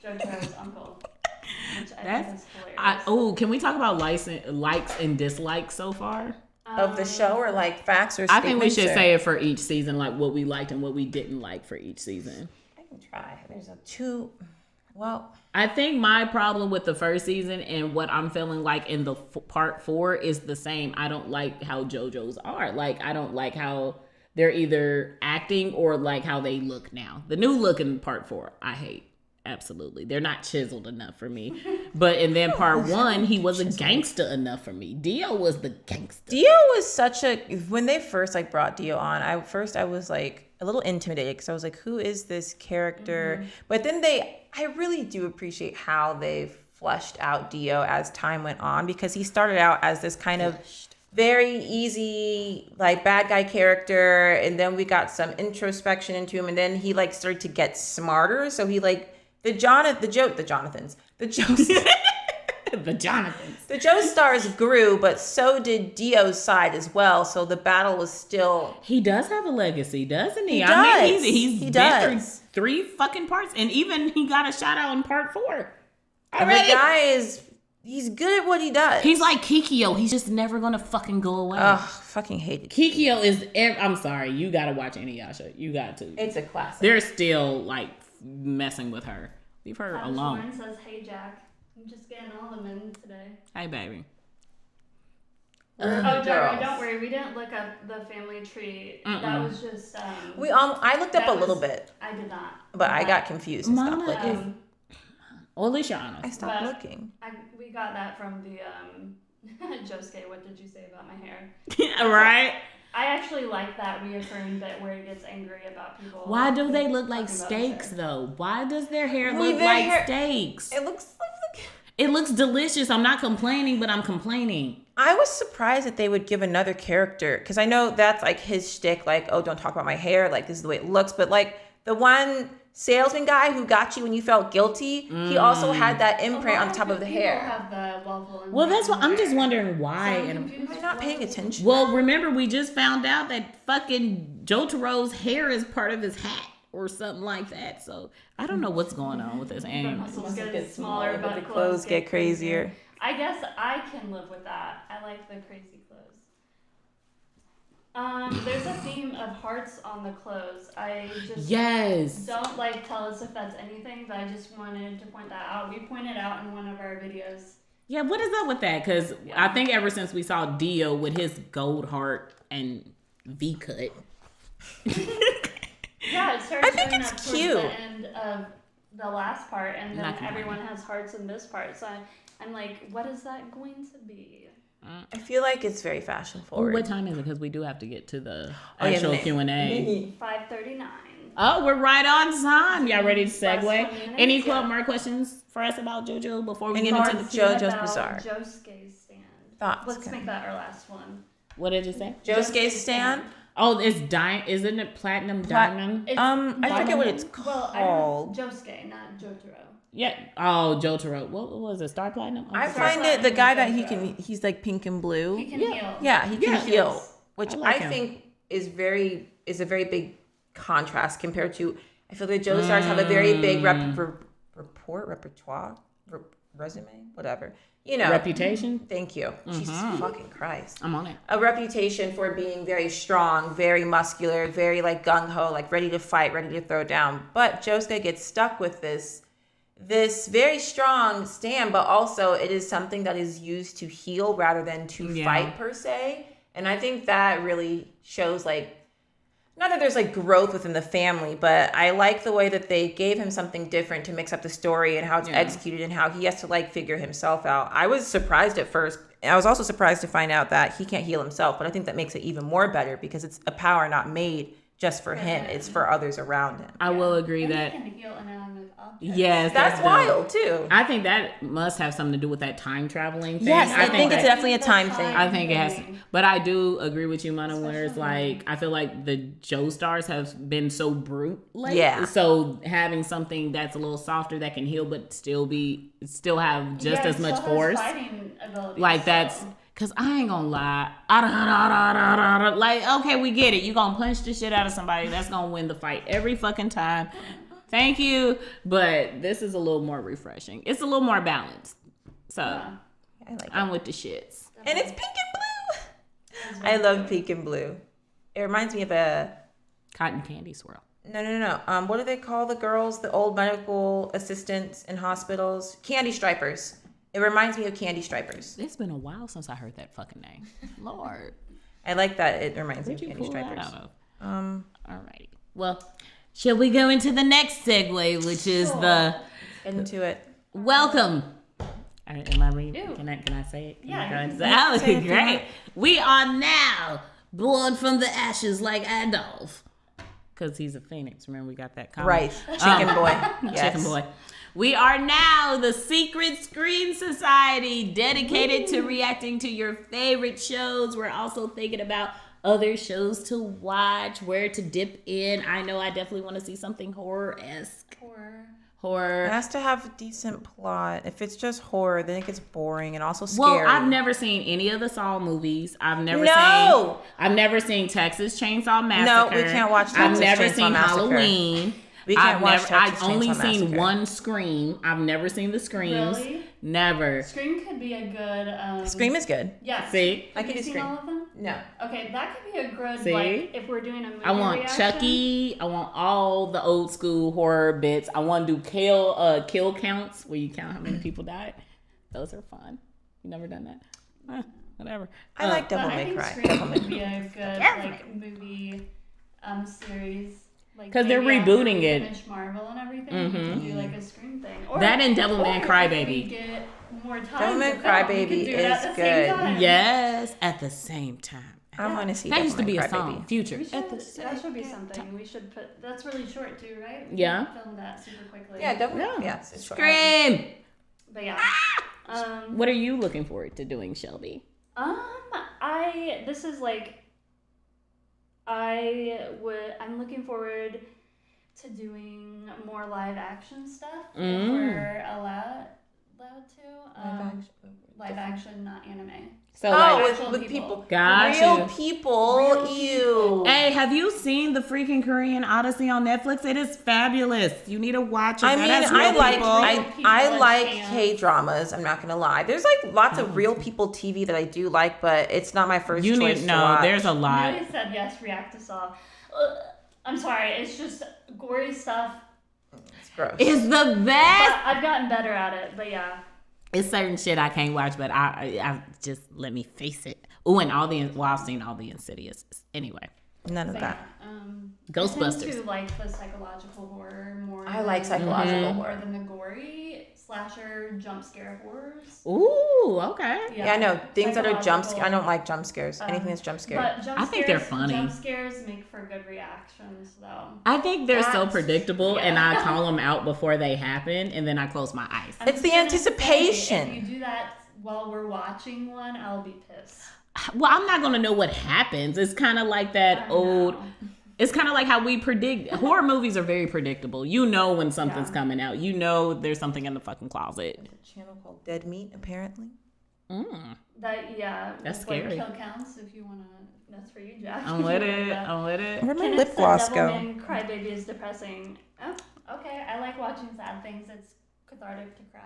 Speaker 3: JoJo's uncle, which I
Speaker 2: That's-
Speaker 3: think is hilarious.
Speaker 2: Oh, can we talk about likes and dislikes so far?
Speaker 1: of the show, or like facts or
Speaker 2: I think we should
Speaker 1: statements, or-
Speaker 2: say it for each season, like what we liked and what we didn't like for each season.
Speaker 1: I can try. There's a two. Well,
Speaker 2: I think my problem with the first season and what I'm feeling like in the part 4 is the same. I don't like how JoJo's are. Like, I don't like how they're either acting or like how they look now. The new look in part 4, I hate. Absolutely. They're not chiseled enough for me. But and then part 1, he wasn't gangsta enough for me. Dio was the gangsta.
Speaker 1: Dio was such a, when they first like brought Dio on, I was like, a little intimidated because I was like, who is this character?
Speaker 3: Mm-hmm.
Speaker 1: But then I really do appreciate how they've fleshed out Dio as time went on, because he started out as this kind of very easy, like, bad guy character, and then we got some introspection into him, and then he like started to get smarter. So he like the Jonathans. The Joe stars grew, but so did Dio's side as well. So the battle was still.
Speaker 2: He does have a legacy, doesn't he?
Speaker 1: He
Speaker 2: I mean,
Speaker 1: does.
Speaker 2: he's
Speaker 1: He
Speaker 2: been
Speaker 1: does.
Speaker 2: through 3 fucking parts, and even he got a shout out in part 4.
Speaker 1: And the guy he's good at what he does.
Speaker 2: He's like Kikyo. He's just never gonna fucking go away.
Speaker 1: Ugh, fucking hate it.
Speaker 2: Kikyo is. I'm sorry, you gotta watch Inuyasha. You got to.
Speaker 1: It's a classic.
Speaker 2: They're still like messing with her. Leave her alone.
Speaker 3: Lauren says, "Hey Jack, I'm just getting all the men today."
Speaker 2: Hey baby.
Speaker 3: Oh, don't worry. We didn't look up the family tree. That was just.
Speaker 1: I looked up a little bit,
Speaker 3: I did not.
Speaker 1: but I got confused and stopped
Speaker 2: Mana
Speaker 1: looking.
Speaker 2: Or at least you're honest.
Speaker 1: I stopped
Speaker 3: But-
Speaker 1: looking.
Speaker 3: We got that from the Josuke. What did you say about my hair?
Speaker 2: Right?
Speaker 3: I actually like that reoccurring bit where he gets angry about people.
Speaker 2: Why do they look like
Speaker 3: talking about his
Speaker 2: steaks
Speaker 3: hair.
Speaker 2: though? Why does their hair
Speaker 1: Well,
Speaker 2: look
Speaker 1: their
Speaker 2: like
Speaker 1: hair-
Speaker 2: steaks?
Speaker 1: It looks like.
Speaker 2: It looks delicious. I'm not complaining, but I'm complaining.
Speaker 1: I was surprised that they would give another character, because I know that's like his shtick, like, oh, don't talk about my hair, like this is the way it looks. But like the one salesman guy who got you when you felt guilty, he also had that imprint on top of the
Speaker 3: People
Speaker 1: hair.
Speaker 3: have the waffle and
Speaker 2: Well, that's what I'm just
Speaker 3: hair.
Speaker 2: wondering why.
Speaker 3: So I'm
Speaker 2: And
Speaker 3: confused.
Speaker 1: Am I not paying attention?
Speaker 2: well, remember we just found out that fucking Jotaro's hair is part of his hat or something like that. So I don't know what's going on with this
Speaker 3: The
Speaker 2: anime.
Speaker 3: muscles get smaller, but
Speaker 1: the clothes get crazier.
Speaker 3: I guess I can live with that. I like the crazy clothes. There's a theme of hearts on the clothes. I just
Speaker 2: Yes.
Speaker 3: don't like tell us if that's anything, but I just wanted to point that out. We pointed out in one of our videos.
Speaker 2: Yeah, what is up with that? Because I think ever since we saw Dio with his gold heart and V cut.
Speaker 3: Yeah, it started
Speaker 1: I think
Speaker 3: showing
Speaker 1: it's
Speaker 3: up towards
Speaker 1: cute.
Speaker 3: the end of the last part, and then
Speaker 2: Not gonna
Speaker 3: everyone
Speaker 2: lie.
Speaker 3: has hearts in this part. So I'm like, what is that going to be?
Speaker 1: I feel like it's very fashion forward.
Speaker 2: What time is it? Because we do have to get to the
Speaker 1: Oh, yeah,
Speaker 2: actual
Speaker 1: the
Speaker 2: Q&A.
Speaker 3: 5:39.
Speaker 2: Oh, we're right on time. Y'all ready to
Speaker 3: Last
Speaker 2: segue?
Speaker 3: 20 minutes,
Speaker 2: Any
Speaker 3: yeah.
Speaker 2: more questions for us about JoJo before we
Speaker 1: And
Speaker 2: get
Speaker 1: then
Speaker 2: into
Speaker 1: it's
Speaker 2: the
Speaker 1: JoJo's
Speaker 3: About
Speaker 1: Bizarre.
Speaker 3: Josuke's stand.
Speaker 1: Thoughts,
Speaker 3: Let's
Speaker 1: Ken?
Speaker 3: make that our last one.
Speaker 2: What did you say?
Speaker 1: Josuke's stand?
Speaker 2: Oh, it's isn't it platinum diamond?
Speaker 3: It's
Speaker 1: I forget what it's
Speaker 3: Well,
Speaker 1: called.
Speaker 3: Josuke, not Jotaro.
Speaker 2: Yeah. Oh, Jotaro. What was it? Star Platinum?
Speaker 1: I
Speaker 2: I'm sorry.
Speaker 1: find it the guy that he's like pink and blue.
Speaker 3: He can
Speaker 2: Yeah.
Speaker 3: heal.
Speaker 1: Yeah, he can
Speaker 2: Yeah.
Speaker 1: heal, which
Speaker 2: I like
Speaker 1: I
Speaker 2: him.
Speaker 1: think is a very big contrast compared to. I feel like Joe Stars have a very big repertoire, resume, whatever. You know,
Speaker 2: Reputation?
Speaker 1: Thank you. Jesus fucking Christ.
Speaker 2: I'm on it.
Speaker 1: A reputation for being very strong, very muscular, very like gung ho, like ready to fight, ready to throw down. But Josuke gets stuck with this very strong stand, but also it is something that is used to heal rather than to fight per se. And I think that really shows like, not that there's like growth within the family, but I like the way that they gave him something different to mix up the story and how it's executed and how he has to like figure himself out. I was surprised at first. I was also surprised to find out that he can't heal himself, but I think that makes it even more better because it's a power not made just for him. It's for others around him.
Speaker 2: I will agree
Speaker 3: And
Speaker 2: that.
Speaker 3: he can heal inanimate objects.
Speaker 2: Yes,
Speaker 1: That's
Speaker 2: dope.
Speaker 1: wild too.
Speaker 2: I think that must have something to do with that time traveling thing.
Speaker 1: Yes, I think it's
Speaker 2: that-
Speaker 1: definitely a time thing.
Speaker 2: I think it has, but I do agree with you, Mana. Where it's like I feel like the Joe Stars have been so brute, lately.
Speaker 1: Yeah.
Speaker 2: So having something that's a little softer that can heal, but still have just
Speaker 3: Yeah,
Speaker 2: as
Speaker 3: it
Speaker 2: much
Speaker 3: still has
Speaker 2: force.
Speaker 3: fighting abilities,
Speaker 2: Like that's
Speaker 3: so.
Speaker 2: cause I ain't gonna lie. Like okay, we get it. You gonna punch the shit out of somebody that's gonna win the fight every fucking time. Thank you, but this is a little more refreshing. It's a little more balanced. So
Speaker 3: Yeah.
Speaker 1: I like it.
Speaker 2: I'm with the shits.
Speaker 1: And it's pink and blue. I love pink and blue. It reminds me of a
Speaker 2: Cotton candy swirl.
Speaker 1: no. What do they call the girls? The old medical assistants in hospitals? Candy stripers. It reminds me of candy stripers.
Speaker 2: It's been a while since I heard that fucking name. Lord,
Speaker 1: I like that. It reminds me
Speaker 2: where'd
Speaker 1: of
Speaker 2: you
Speaker 1: candy
Speaker 2: pull that
Speaker 1: stripers.
Speaker 2: out of?
Speaker 1: Um,
Speaker 2: Alrighty. Well, shall we go into the next segue, which is the
Speaker 1: get into it.
Speaker 2: welcome. All right, am I ready?
Speaker 3: Ew.
Speaker 2: Can I say it?
Speaker 3: Yeah,
Speaker 2: Can
Speaker 3: you
Speaker 2: I
Speaker 3: can
Speaker 2: say it?
Speaker 1: say it if you
Speaker 2: Great.
Speaker 1: want.
Speaker 2: We are now born from the ashes like Adolf. because he's a phoenix. Remember, we got that comment.
Speaker 1: Right. Chicken boy. Yes.
Speaker 2: Chicken boy. We are now the Secret Screen Society, dedicated to reacting to your favorite shows. We're also thinking about other shows to watch, where to dip in. I know I definitely want to see something horror-esque. Horror.
Speaker 1: It has to have a decent plot. If it's just horror, then it gets boring and also scary.
Speaker 2: Well, I've never seen any of the Saw movies. I've never seen Texas Chainsaw Massacre.
Speaker 1: No, we can't watch Texas
Speaker 2: I've never
Speaker 1: Chainsaw
Speaker 2: seen
Speaker 1: Massacre.
Speaker 2: Halloween.
Speaker 1: We can't watch Texas
Speaker 2: I've
Speaker 1: Chainsaw
Speaker 2: only seen
Speaker 1: Massacre.
Speaker 2: one Scream. I've never seen the Screams.
Speaker 3: Really?
Speaker 2: Never.
Speaker 3: Scream could be a good.
Speaker 1: Scream is good.
Speaker 3: Yes.
Speaker 2: See?
Speaker 1: I can do
Speaker 3: Have you seen
Speaker 1: Scream.
Speaker 3: all of them?
Speaker 1: No.
Speaker 3: Okay, that could be a good,
Speaker 2: See?
Speaker 3: like, if we're doing a movie
Speaker 2: I want
Speaker 3: reaction.
Speaker 2: Chucky. I want all the old school horror bits. I want to do kill counts where you count how many people died. Those are fun. You never done that? Whatever.
Speaker 1: I like Devil
Speaker 3: But I
Speaker 1: May
Speaker 3: think
Speaker 1: Cry.
Speaker 3: Scream would be a good, like, movie series. Like,
Speaker 2: 'Cause they're
Speaker 3: maybe after
Speaker 2: rebooting
Speaker 3: we
Speaker 2: it.
Speaker 3: finish Marvel and everything, we can do, like, a Scream thing. Or,
Speaker 2: That and Devil May Cry
Speaker 3: if we
Speaker 2: Baby.
Speaker 3: get more time
Speaker 1: Devil May
Speaker 3: to
Speaker 1: Cry
Speaker 3: film, we
Speaker 1: Baby
Speaker 3: could do it at
Speaker 1: is
Speaker 3: the same
Speaker 1: good.
Speaker 3: time.
Speaker 2: Yes, at the same time.
Speaker 1: I want to see
Speaker 2: That
Speaker 1: Devil
Speaker 2: used to
Speaker 1: May
Speaker 2: be
Speaker 1: Cry
Speaker 2: a song.
Speaker 1: Baby.
Speaker 2: Future.
Speaker 3: We should, that should be something. We should put. That's really short too, right? We
Speaker 2: Yeah.
Speaker 3: can film that super quickly.
Speaker 1: Yeah, Devil May
Speaker 2: Yeah.
Speaker 1: Yes, it's short.
Speaker 2: Scream.
Speaker 3: But yeah.
Speaker 2: What are you looking forward to doing, Shelby?
Speaker 3: This is like. I'm looking forward to doing more live action stuff if we're allowed to. Live action, not anime.
Speaker 2: So
Speaker 1: with
Speaker 3: people.
Speaker 1: people.
Speaker 2: Got
Speaker 1: Real
Speaker 2: you.
Speaker 1: people.
Speaker 3: Real
Speaker 1: Ew.
Speaker 2: Hey, have you seen the freaking Korean Odyssey on Netflix? It is fabulous. You need to watch it.
Speaker 1: I mean,
Speaker 2: That's
Speaker 1: I
Speaker 2: real
Speaker 1: like
Speaker 2: people.
Speaker 1: I like
Speaker 3: and-
Speaker 1: K-dramas. I'm not gonna lie. There's like lots of real people TV that I do like, but it's not my first
Speaker 2: You
Speaker 1: choice
Speaker 2: need
Speaker 1: to watch.
Speaker 2: there's a lot.
Speaker 3: Really said yes. React to Saw. I'm sorry. It's just gory stuff.
Speaker 1: It's gross.
Speaker 2: It's the
Speaker 3: But
Speaker 2: best.
Speaker 3: I've gotten better at it. But yeah.
Speaker 2: It's certain shit I can't watch, but I just let me face it. Oh, and I've seen all the Insidious. Anyway,
Speaker 1: None of
Speaker 3: But
Speaker 1: that.
Speaker 3: yeah, I
Speaker 2: Ghostbusters.
Speaker 3: tend to like the psychological horror more.
Speaker 1: I like
Speaker 3: than-
Speaker 1: psychological
Speaker 3: more
Speaker 1: horror.
Speaker 3: than the gory slasher jump scare horrors.
Speaker 2: Ooh, okay.
Speaker 1: Yeah, I know things that are jump.
Speaker 3: Psychological.
Speaker 1: I don't like jump scares. Anything that's jump scare.
Speaker 3: But jump
Speaker 2: I think they're
Speaker 3: scares-
Speaker 2: funny.
Speaker 3: Jump scares make for good reactions, though.
Speaker 2: I think they're so
Speaker 1: That's-
Speaker 2: predictable, and
Speaker 3: yeah.
Speaker 2: I call them out before they happen, and then I close my eyes.
Speaker 3: I'm
Speaker 1: It's
Speaker 3: just
Speaker 1: the
Speaker 3: gonna
Speaker 1: anticipation.
Speaker 3: say, if you do that while we're watching one, I'll be pissed.
Speaker 2: Well, I'm not gonna know what happens. It's kind of like that
Speaker 3: I
Speaker 2: old.
Speaker 3: know.
Speaker 2: It's kind of like how we predict. Horror movies are very predictable. You know when something's
Speaker 3: Yeah.
Speaker 2: coming out. You know there's something in the fucking closet.
Speaker 1: There's a channel called Dead Meat, apparently.
Speaker 3: That
Speaker 2: That's
Speaker 3: with, like,
Speaker 2: scary.
Speaker 3: kill counts. If you wanna, that's for you, Jack.
Speaker 2: I'm with it. I'm with it.
Speaker 1: Where'd my
Speaker 3: Kenneth
Speaker 1: lip
Speaker 3: said
Speaker 1: gloss
Speaker 3: Devil
Speaker 1: go?
Speaker 3: May Cry Baby is depressing. Oh, okay. I like watching sad things. It's cathartic to cry.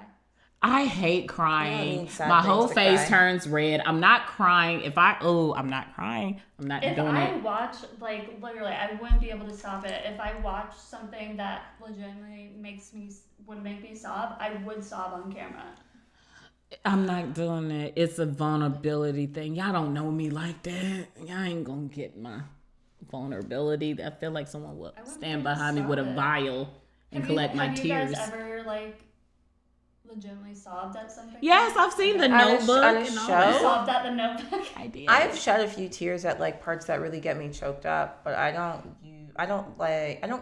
Speaker 2: I hate
Speaker 1: Yeah, I
Speaker 2: crying.
Speaker 1: mean, sad
Speaker 2: My
Speaker 1: things
Speaker 2: whole
Speaker 1: to
Speaker 2: face
Speaker 1: cry.
Speaker 2: turns red. I'm not crying. I'm not crying. I'm not
Speaker 3: If
Speaker 2: doing
Speaker 3: I
Speaker 2: it.
Speaker 3: watch, like, literally, I wouldn't be able to stop it. If I watch something that legitimately would make me sob, I would sob on camera.
Speaker 2: I'm not doing it. It's a vulnerability thing. Y'all don't know me like that. Y'all ain't gonna get my vulnerability. I feel like someone will
Speaker 3: wouldn't
Speaker 2: stand
Speaker 3: be able to
Speaker 2: behind me with a
Speaker 3: stop it.
Speaker 2: vial and collect my tears.
Speaker 3: Have you guys ever, like, legitimately sobbed at something?
Speaker 2: Yes, I've seen The
Speaker 1: At a
Speaker 2: Notebook.
Speaker 1: at a
Speaker 2: and all
Speaker 1: show?
Speaker 2: that.
Speaker 3: Sobbed at the Notebook.
Speaker 2: I did.
Speaker 1: I've shed a few tears at like parts that really get me choked up, but I don't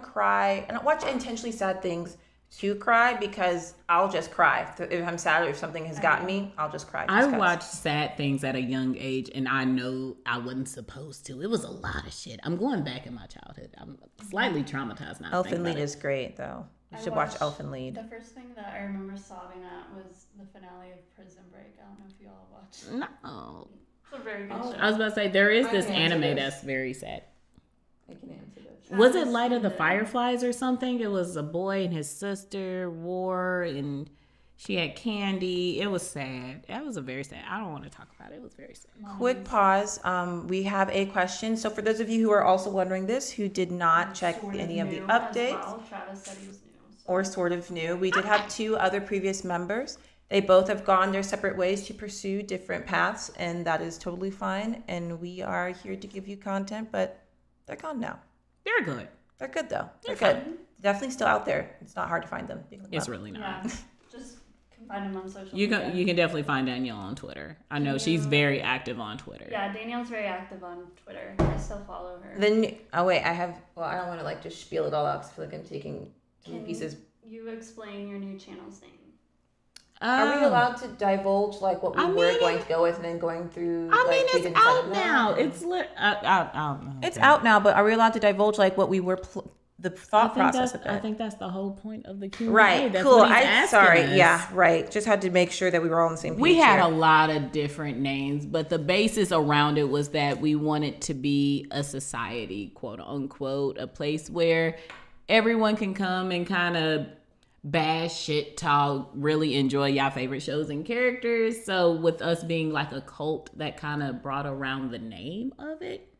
Speaker 1: cry. I don't watch intentionally sad things to cry because I'll just cry. If I'm sad or if something has gotten me, I'll just cry.
Speaker 2: I
Speaker 1: just 'cause.
Speaker 2: watched sad things at a young age, and I know I wasn't supposed to. It was a lot of shit. I'm going back in my childhood. I'm slightly traumatized now.
Speaker 1: Elfin Lied is great though. You
Speaker 3: I
Speaker 1: should watch
Speaker 3: watched
Speaker 1: Elfin Lied.
Speaker 3: The first thing that I remember sobbing at was the finale of Prison Break. I don't know if you all watched.
Speaker 2: No.
Speaker 3: It's a very good
Speaker 1: Oh.
Speaker 3: show.
Speaker 2: I was about to say, there is
Speaker 1: I
Speaker 2: this
Speaker 1: can answer
Speaker 2: anime
Speaker 1: this.
Speaker 2: that's very sad.
Speaker 1: I can answer this.
Speaker 2: Was it Light of the Fireflies or something? It was a boy and his sister war, and she had candy. It was sad. That was a very sad. I don't want to talk about it. It was very sad.
Speaker 1: Quick pause. We have a question. So for those of you who are also wondering this, who did not check
Speaker 3: Sort
Speaker 1: any of the
Speaker 3: new as
Speaker 1: updates
Speaker 3: well. Travis said he was new. So.
Speaker 1: or sort of new, we did have 2 other previous members. They both have gone their separate ways to pursue different paths, and that is totally fine. And we are here to give you content, but they're gone now.
Speaker 2: They're good.
Speaker 1: They're good though. They're
Speaker 2: They're
Speaker 1: good. Definitely still out there. It's not hard to find them. You can look
Speaker 2: It's
Speaker 1: them up.
Speaker 2: really not.
Speaker 3: Yeah, just find him on social
Speaker 2: You
Speaker 3: media.
Speaker 2: can definitely find Danielle on Twitter. I know she's very active on Twitter.
Speaker 3: Yeah, Danielle's very active on Twitter. I still follow her.
Speaker 1: Then I don't want to like just spiel it all out because I feel like I'm taking too many pieces.
Speaker 3: You explain your new channel's name.
Speaker 1: Are we allowed to divulge like what we were going to go with and then going through?
Speaker 2: It's out now. It's
Speaker 1: It's out now, but are we allowed to divulge like what we were the thought process of it?
Speaker 2: I think that's the whole point of the Q&A.
Speaker 1: Right.
Speaker 2: That's
Speaker 1: cool.
Speaker 2: what he's asking us.
Speaker 1: Yeah. Right. Just had to make sure that we were all on the same page.
Speaker 2: We had a lot of different names, but the basis around it was that we wanted to be a society, quote unquote, a place where everyone can come and kind of bash, shit talk, really enjoy y'all favorite shows and characters. So with us being like a cult that kind of brought around the name of it,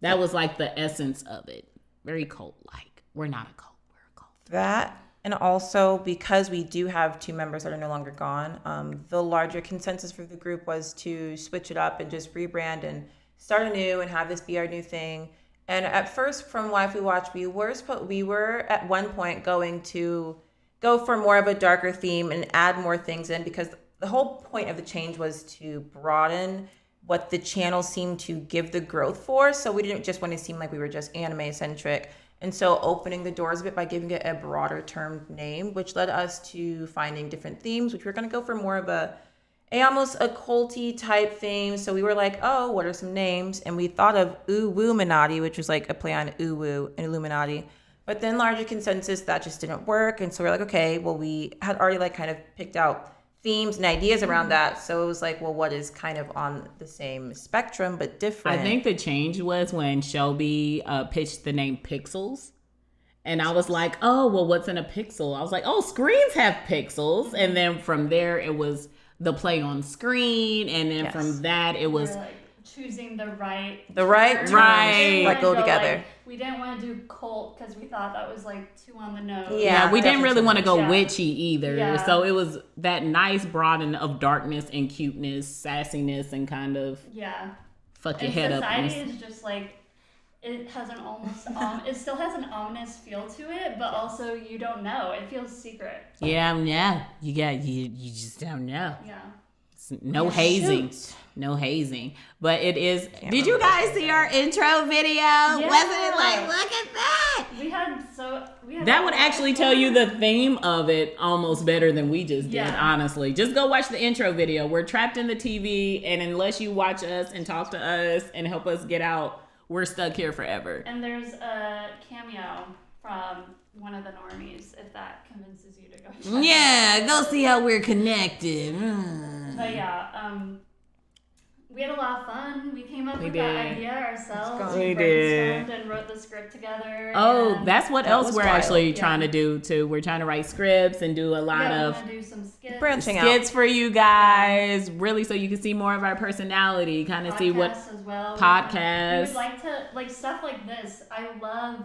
Speaker 2: that was like the essence of it. Very cult-like. We're not a cult. We're a cult.
Speaker 1: That, and also because we do have 2 members that are no longer gone, the larger consensus for the group was to switch it up and just rebrand and start anew and have this be our new thing. And at first, from Life We Watch, we were at one point going to go for more of a darker theme and add more things in, because the whole point of the change was to broaden what the channel seemed to give the growth for. So we didn't just want to seem like we were just anime centric. And so opening the doors a bit by giving it a broader term name, which led us to finding different themes, which we're going to go for more of a almost occulty type theme. So we were like, oh, what are some names? And we thought of Uwuminati, which was like a play on Uwu and Illuminati. But then larger consensus, that just didn't work. And so we're like, okay, well, we had already like kind of picked out themes and ideas around that. So it was like, well, what is kind of on the same spectrum but different?
Speaker 2: I think the change was when Shelby pitched the name Pixels. And I was like, oh, well, what's in a pixel? I was like, oh, screens have pixels. And then from there, it was the play on screen. And then from that, it was...
Speaker 3: Like choosing the right
Speaker 1: terms, like go together.
Speaker 3: Like, we didn't want to do cult because we thought that was like too on the nose.
Speaker 2: Yeah, we didn't really want to go witchy either.
Speaker 3: Yeah.
Speaker 2: So it was that nice broaden of darkness and cuteness, sassiness, and kind of fuck your head up.
Speaker 3: Society is just like, it has an almost it still has an ominous feel to it, but also you don't know. It feels secret.
Speaker 2: Yeah. You just don't know.
Speaker 3: Yeah.
Speaker 2: No hazing. No hazing. But it is. Did you guys see our intro video? Yeah. Wasn't it like, look at that?
Speaker 3: We had
Speaker 2: that would actually tell you the theme of it almost better than we just did, honestly. Just go watch the intro video. We're trapped in the TV, and unless you watch us and talk to us and help us get out, we're stuck here forever.
Speaker 3: And there's a cameo from one of the normies, if that convinces you to go check
Speaker 2: Yeah, go see how we're connected.
Speaker 3: But we had a lot of fun. We came up with that idea ourselves. We brainstormed and wrote the script together.
Speaker 2: Oh, that's what else we're actually trying to
Speaker 3: Yeah.
Speaker 2: do too. We're trying to write scripts and do a lot of
Speaker 3: we do some skits.
Speaker 1: branching out.
Speaker 2: skits for you guys, really, so you can see more of our personality, kind of see what
Speaker 3: Podcasts as well.
Speaker 2: podcasts.
Speaker 3: We would like to, like, stuff like this. I love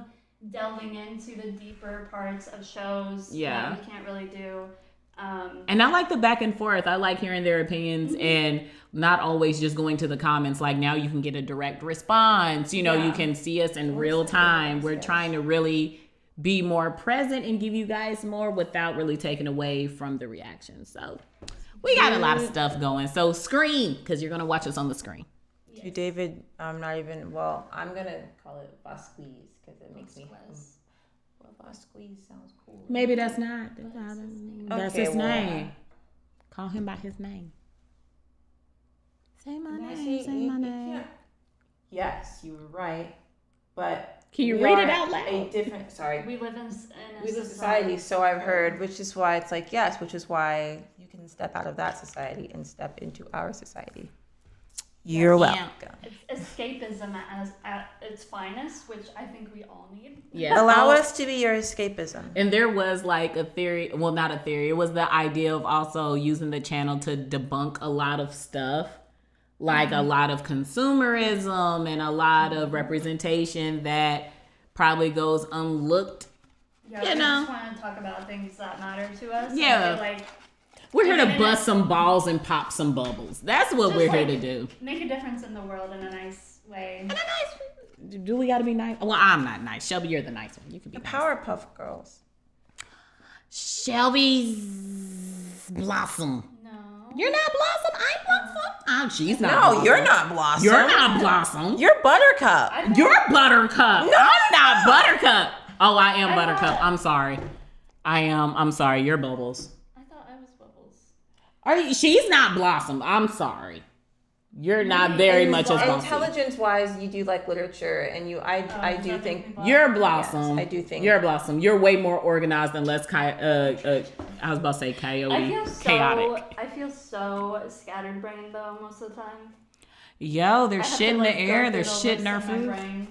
Speaker 3: delving into the deeper parts of shows that we can't really do.
Speaker 2: And I like the back and forth. I like hearing their opinions and not always just going to the comments. Like now you can get a direct response. You know, you can see us in real time. We're trying to really be more present and give you guys more without really taking away from the reaction. So we got a lot of stuff going. So screen, because you're going to watch us on the screen.
Speaker 1: To David, I'm going to call it Vasquez because it makes me... Vasquez sounds cool.
Speaker 2: Maybe that's not. That's
Speaker 1: Okay,
Speaker 2: his name. Call him by his name. Say my name. Say my name.
Speaker 1: Yes, you were right. But
Speaker 2: can you
Speaker 1: we
Speaker 2: read
Speaker 1: are
Speaker 2: it out loud?
Speaker 1: A different. Sorry.
Speaker 3: We live in
Speaker 1: a society, so I've heard, which is why it's like yes, which is why you can step out of that society and step into our society. You're welcome.
Speaker 3: It's escapism at its finest, which I think we all need.
Speaker 2: Yeah.
Speaker 1: Allow us to be your escapism.
Speaker 2: And there was like a theory, well, not a theory. It was the idea of also using the channel to debunk a lot of stuff, like a lot of consumerism and a lot of representation that probably goes unlooked.
Speaker 3: Yeah, we just want to talk about things that matter to us.
Speaker 2: Yeah.
Speaker 3: Like,
Speaker 2: we're here to bust some balls and pop some bubbles. That's what we're here to do.
Speaker 3: Make a difference in the world in a nice way.
Speaker 2: Do we got to be nice? Well, I'm not nice. Shelby, you're the nice one. You can be
Speaker 1: The
Speaker 2: nice.
Speaker 1: Powerpuff Girls.
Speaker 2: Shelby's Blossom.
Speaker 3: No.
Speaker 2: You're not Blossom. I'm Blossom. Oh, she's not.
Speaker 1: No,
Speaker 2: Blossom.
Speaker 1: you're not Blossom.
Speaker 2: You're not Blossom.
Speaker 1: You're Buttercup.
Speaker 2: You're Buttercup.
Speaker 1: No.
Speaker 2: I'm not Buttercup. Oh, I am
Speaker 3: I
Speaker 2: Buttercup.
Speaker 3: thought-
Speaker 2: I'm sorry. I am. I'm sorry. You're Bubbles.
Speaker 3: I thought I was Bubbles.
Speaker 2: Are you? She's not Blossom. I'm sorry. You're not very much as Blossom.
Speaker 1: Intelligence-wise, you do like literature, and I do think
Speaker 2: You're Blossom.
Speaker 1: Yes, I do think
Speaker 2: You're Blossom. You're way more organized and less I was about to say coyote. Chaotic.
Speaker 3: I feel so scatterbrained though most of the time.
Speaker 2: Yo, there's
Speaker 3: I have
Speaker 2: shit
Speaker 3: to,
Speaker 2: in the
Speaker 3: like,
Speaker 2: air.
Speaker 3: go
Speaker 2: There's
Speaker 3: through
Speaker 2: shit
Speaker 3: the
Speaker 2: in our
Speaker 3: list my
Speaker 2: food.
Speaker 3: brain.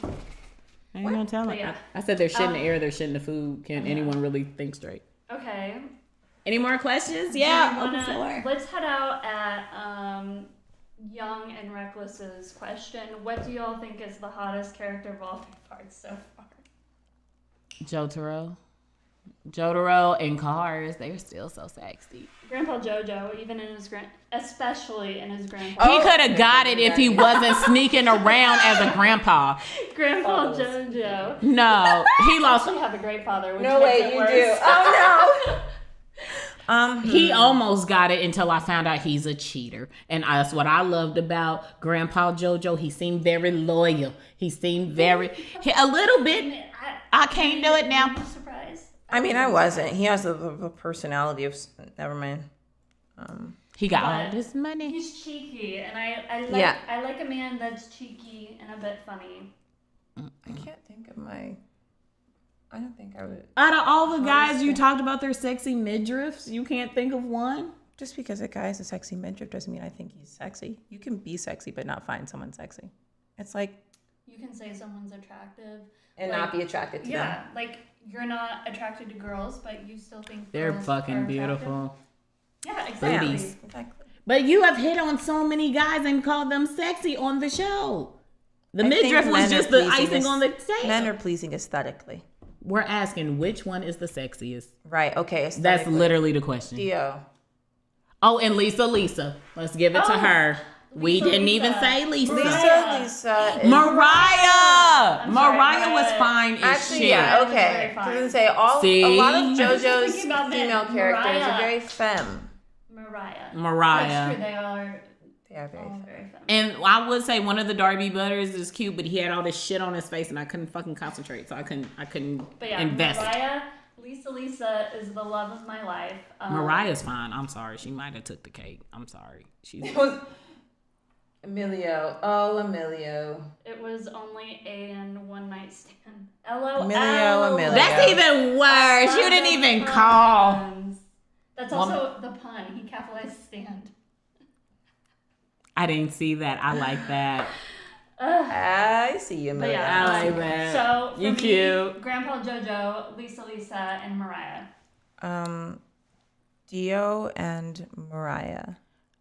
Speaker 2: I ain't gonna tell
Speaker 3: But
Speaker 2: it.
Speaker 3: yeah.
Speaker 2: I said there's shit in the air. There's shit in the food. Can anyone really think straight?
Speaker 3: Okay.
Speaker 2: Any more questions?
Speaker 3: Do
Speaker 2: Yeah,
Speaker 3: you
Speaker 2: open
Speaker 3: wanna-
Speaker 2: floor.
Speaker 3: Let's head out at Young and Reckless's question. What do y'all think is the hottest character of all three parts so far?
Speaker 2: Jotaro and Cars, they're still so sexy.
Speaker 3: Grandpa JoJo, even in his especially in his grandpa.
Speaker 2: He could have got it if he wasn't sneaking around as a grandpa.
Speaker 3: Grandpa JoJo.
Speaker 2: No, he lost.
Speaker 3: You have a great father. Which
Speaker 1: No,
Speaker 3: makes
Speaker 1: wait,
Speaker 3: it
Speaker 1: you
Speaker 3: worse.
Speaker 1: do. Oh no.
Speaker 2: He almost got it until I found out he's a cheater. And that's what I loved about Grandpa JoJo. He seemed very loyal. He seemed a little bit. I can't do it now.
Speaker 3: Were you surprised?
Speaker 1: I mean, I wasn't. He has the personality of. Never mind.
Speaker 2: He got
Speaker 3: But
Speaker 2: all this money.
Speaker 3: He's cheeky, and I like a man that's cheeky and a bit funny.
Speaker 1: I can't think of my. I don't think I would.
Speaker 2: Out of all the guys you talked about their sexy midriffs, you can't think of one?
Speaker 1: Just because a guy is a sexy midriff doesn't mean I think he's sexy. You can be sexy but not find someone sexy. It's like
Speaker 3: You can say someone's attractive
Speaker 1: and
Speaker 3: like,
Speaker 1: not be attracted to them.
Speaker 3: Yeah, like you're not attracted to girls, but you still think
Speaker 2: They're
Speaker 3: girls
Speaker 2: fucking
Speaker 3: are
Speaker 2: beautiful.
Speaker 3: attractive. Yeah, exactly.
Speaker 2: Booties.
Speaker 1: Exactly.
Speaker 2: But you have hit on so many guys and called them sexy on the show. The
Speaker 1: I think
Speaker 2: midriff was
Speaker 1: men
Speaker 2: just
Speaker 1: are
Speaker 2: the
Speaker 1: pleasing
Speaker 2: icing on the cake.
Speaker 1: Men are pleasing aesthetically.
Speaker 2: We're asking which one is the sexiest.
Speaker 1: Right. Okay.
Speaker 2: That's
Speaker 1: Aesthetically.
Speaker 2: literally the question.
Speaker 1: Dio.
Speaker 2: Oh, and Lisa. Let's give it to her. We didn't even say Lisa.
Speaker 1: Lisa. Is,
Speaker 2: Mariah.
Speaker 3: I'm sorry,
Speaker 2: Mariah was
Speaker 3: but-
Speaker 2: fine as
Speaker 1: Actually,
Speaker 2: shit.
Speaker 1: yeah.
Speaker 3: was
Speaker 1: Okay.
Speaker 3: very fine.
Speaker 1: Doesn't say all.
Speaker 2: See?
Speaker 1: A lot of
Speaker 2: I was
Speaker 3: just
Speaker 1: JoJo's
Speaker 3: thinking about that.
Speaker 1: female characters
Speaker 3: Mariah.
Speaker 1: are very femme.
Speaker 3: Mariah. That's true. They are
Speaker 1: They are very
Speaker 3: all
Speaker 1: femme.
Speaker 3: very femme.
Speaker 2: And I would say one of the Darby Butters is cute, but he had all this shit on his face, and I couldn't fucking concentrate, so I couldn't
Speaker 3: But yeah,
Speaker 2: invest.
Speaker 3: Mariah, Lisa is the love of my life.
Speaker 2: Mariah's fine. I'm sorry. She might have took the cake. I'm sorry. She's
Speaker 1: It was Emilio. Oh, Emilio.
Speaker 3: It was only a one night stand. LOL.
Speaker 1: Emilio.
Speaker 2: That's even worse. You didn't even call.
Speaker 3: That's also the pun. He capitalized stand.
Speaker 2: I didn't see that. I like that.
Speaker 1: I see you,
Speaker 3: But
Speaker 1: Emilio.
Speaker 3: yeah,
Speaker 2: I like that.
Speaker 3: So for
Speaker 2: You
Speaker 3: me,
Speaker 2: cute.
Speaker 3: Grandpa JoJo, Lisa, and Mariah.
Speaker 1: Dio and Mariah.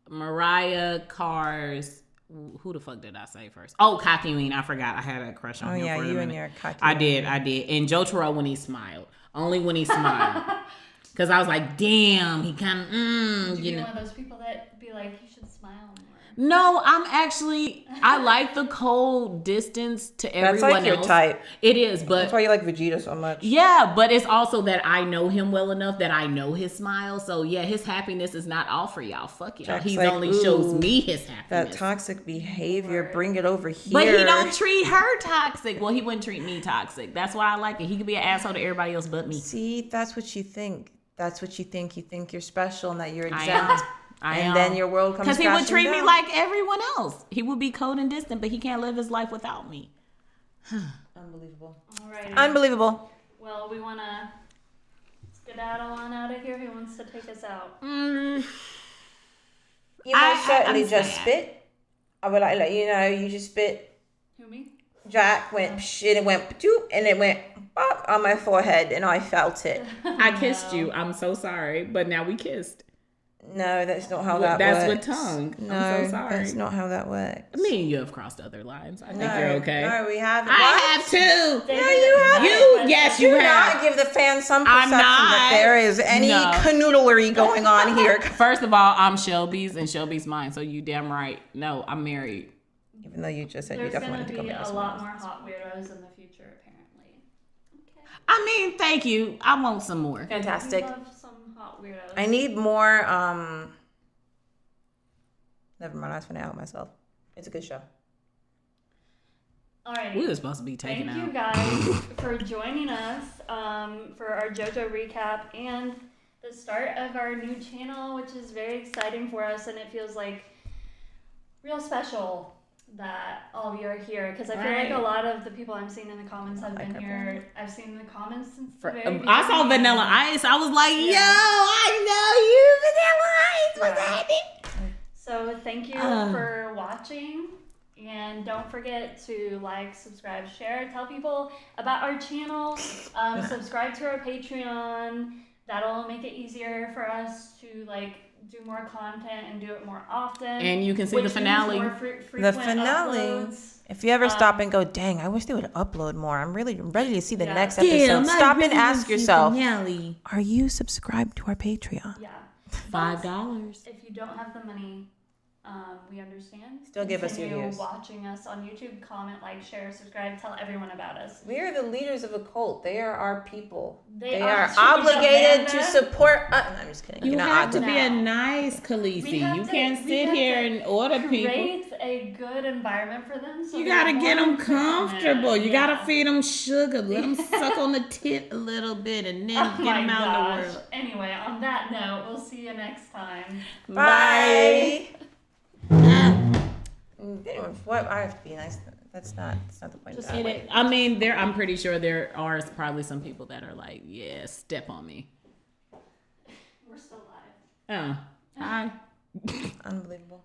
Speaker 2: Mariah Cars. Who the fuck did I say first? Oh, Kakyoin. I forgot. I had a crush on
Speaker 1: Oh
Speaker 2: him.
Speaker 1: yeah,
Speaker 2: for a
Speaker 1: you and
Speaker 2: minute.
Speaker 1: your cocky.
Speaker 2: I did. And Jotaro when he smiled. Only when he smiled. Because I was like, damn, he kind of,
Speaker 3: Would you
Speaker 2: you
Speaker 3: be
Speaker 2: know.
Speaker 3: one of those people that be like, you should smile more?
Speaker 2: No, I like the cold distance to everyone
Speaker 1: That's like your
Speaker 2: else.
Speaker 1: type.
Speaker 2: It is, but
Speaker 1: That's why you like Vegeta so much.
Speaker 2: yeah, but it's also that I know him well enough that I know his smile. So yeah, his happiness is not all for y'all. Fuck y'all.
Speaker 1: Jack's
Speaker 2: He
Speaker 1: like,
Speaker 2: only shows
Speaker 1: "Ooh,
Speaker 2: me his
Speaker 1: That
Speaker 2: happiness.
Speaker 1: toxic behavior, bring it over here.
Speaker 2: But he don't treat her toxic. Well, he wouldn't treat me toxic. That's why I like it. He could be an asshole to everybody else but me.
Speaker 1: See, that's what you think. That's what you think. You think you're special and that you're
Speaker 2: I
Speaker 1: exempt.
Speaker 2: am.
Speaker 1: And then your world comes
Speaker 2: Because he would
Speaker 1: crashing
Speaker 2: treat me
Speaker 1: down.
Speaker 2: like everyone else. He would be cold and distant, but he can't live his life without me.
Speaker 1: Unbelievable.
Speaker 3: Alrighty.
Speaker 1: Unbelievable.
Speaker 3: Well, we want to skedaddle on out of here. Who wants to take us out?
Speaker 1: You
Speaker 2: I-
Speaker 1: most certainly
Speaker 2: I'm
Speaker 1: just
Speaker 2: sad.
Speaker 1: spit. I would like, you know, you just spit.
Speaker 3: Who, me?
Speaker 1: Jack went psh, and it went doop, and it went pop on my forehead, and I felt it.
Speaker 2: I kissed you. I'm so sorry, but now we kissed.
Speaker 1: No, that's not how
Speaker 2: Well,
Speaker 1: that
Speaker 2: that's
Speaker 1: works.
Speaker 2: with tongue.
Speaker 1: No,
Speaker 2: I'm so sorry.
Speaker 1: that's not how that works.
Speaker 2: Me and you have crossed other lines. I think
Speaker 1: No,
Speaker 2: you're okay.
Speaker 1: No, we haven't.
Speaker 2: I
Speaker 1: What?
Speaker 2: have too.
Speaker 3: David,
Speaker 1: you have.
Speaker 2: Yes,
Speaker 1: Do
Speaker 2: you
Speaker 1: not
Speaker 2: have.
Speaker 1: give the fans some
Speaker 2: I'm
Speaker 1: perception that
Speaker 2: not.
Speaker 1: there is any
Speaker 2: No.
Speaker 1: canoodlery going on here.
Speaker 2: First of all, I'm Shelby's and Shelby's mine, so you damn right. No, I'm married.
Speaker 1: Even though you just said you
Speaker 3: There's
Speaker 1: definitely
Speaker 3: going
Speaker 1: wanted
Speaker 3: to
Speaker 1: to
Speaker 3: be
Speaker 1: come
Speaker 3: a
Speaker 1: back.
Speaker 3: lot more hot weirdos in the future, apparently. Okay.
Speaker 2: I mean, thank you. I want some more.
Speaker 1: Fantastic.
Speaker 3: We love some hot weirdos.
Speaker 1: I need more. Never mind. I was finna out myself. It's a good show.
Speaker 3: Alrighty.
Speaker 2: We were supposed to be taken
Speaker 3: Thank
Speaker 2: out.
Speaker 3: you guys for joining us for our JoJo recap and the start of our new channel, which is very exciting for us, and it feels like real special that all of you are here because I feel like a lot of the people I'm seeing in the comments have been here. I've seen the comments since the very beginning.
Speaker 2: I saw Vanilla Ice. I was like, yo, I know you, Vanilla Ice. What's happening?
Speaker 3: So thank you for watching. And don't forget to like, subscribe, share, tell people about our channel. Subscribe to our Patreon. That'll make it easier for us to like do more content and do it more often.
Speaker 2: And you can see the finale.
Speaker 1: The finale.
Speaker 3: Uploads.
Speaker 1: If you ever stop and go, dang, I wish they would upload more. I'm ready to see the next episode. Stop and ask yourself, are you subscribed to our Patreon?
Speaker 3: Yeah.
Speaker 2: $5.
Speaker 3: If you don't have the money, we understand.
Speaker 1: Still give us your
Speaker 3: Continue
Speaker 1: views.
Speaker 3: watching us on YouTube, comment, like, share, subscribe, tell everyone about us.
Speaker 1: We are the leaders of a cult. They are our people. They
Speaker 3: are
Speaker 1: are
Speaker 3: to
Speaker 1: obligated to
Speaker 3: Amanda.
Speaker 1: support us. I'm just kidding.
Speaker 2: You
Speaker 1: You're not
Speaker 2: have to
Speaker 1: obligated.
Speaker 2: be a nice
Speaker 3: We
Speaker 2: Khaleesi.
Speaker 3: have
Speaker 2: You
Speaker 3: to-
Speaker 2: can't
Speaker 3: we
Speaker 2: sit
Speaker 3: have
Speaker 2: here
Speaker 3: to
Speaker 2: and order people.
Speaker 3: Create a good environment for them. So
Speaker 2: You
Speaker 3: they
Speaker 2: gotta get them
Speaker 3: want to come in.
Speaker 2: comfortable. You
Speaker 3: Yeah.
Speaker 2: gotta feed them sugar. Let them suck on the tit a little bit, and then
Speaker 3: Oh
Speaker 2: get
Speaker 3: my
Speaker 2: them out in
Speaker 3: gosh.
Speaker 2: the world.
Speaker 3: Anyway, on that note, we'll see you next time.
Speaker 1: Bye.
Speaker 2: Ah.
Speaker 1: What? I have to be nice. That's not the point.
Speaker 3: Just
Speaker 1: of that.
Speaker 3: hit it.
Speaker 2: I mean, I'm pretty sure there are probably some people that are like, yeah, step on me.
Speaker 3: We're still live.
Speaker 2: Hi.
Speaker 1: Unbelievable.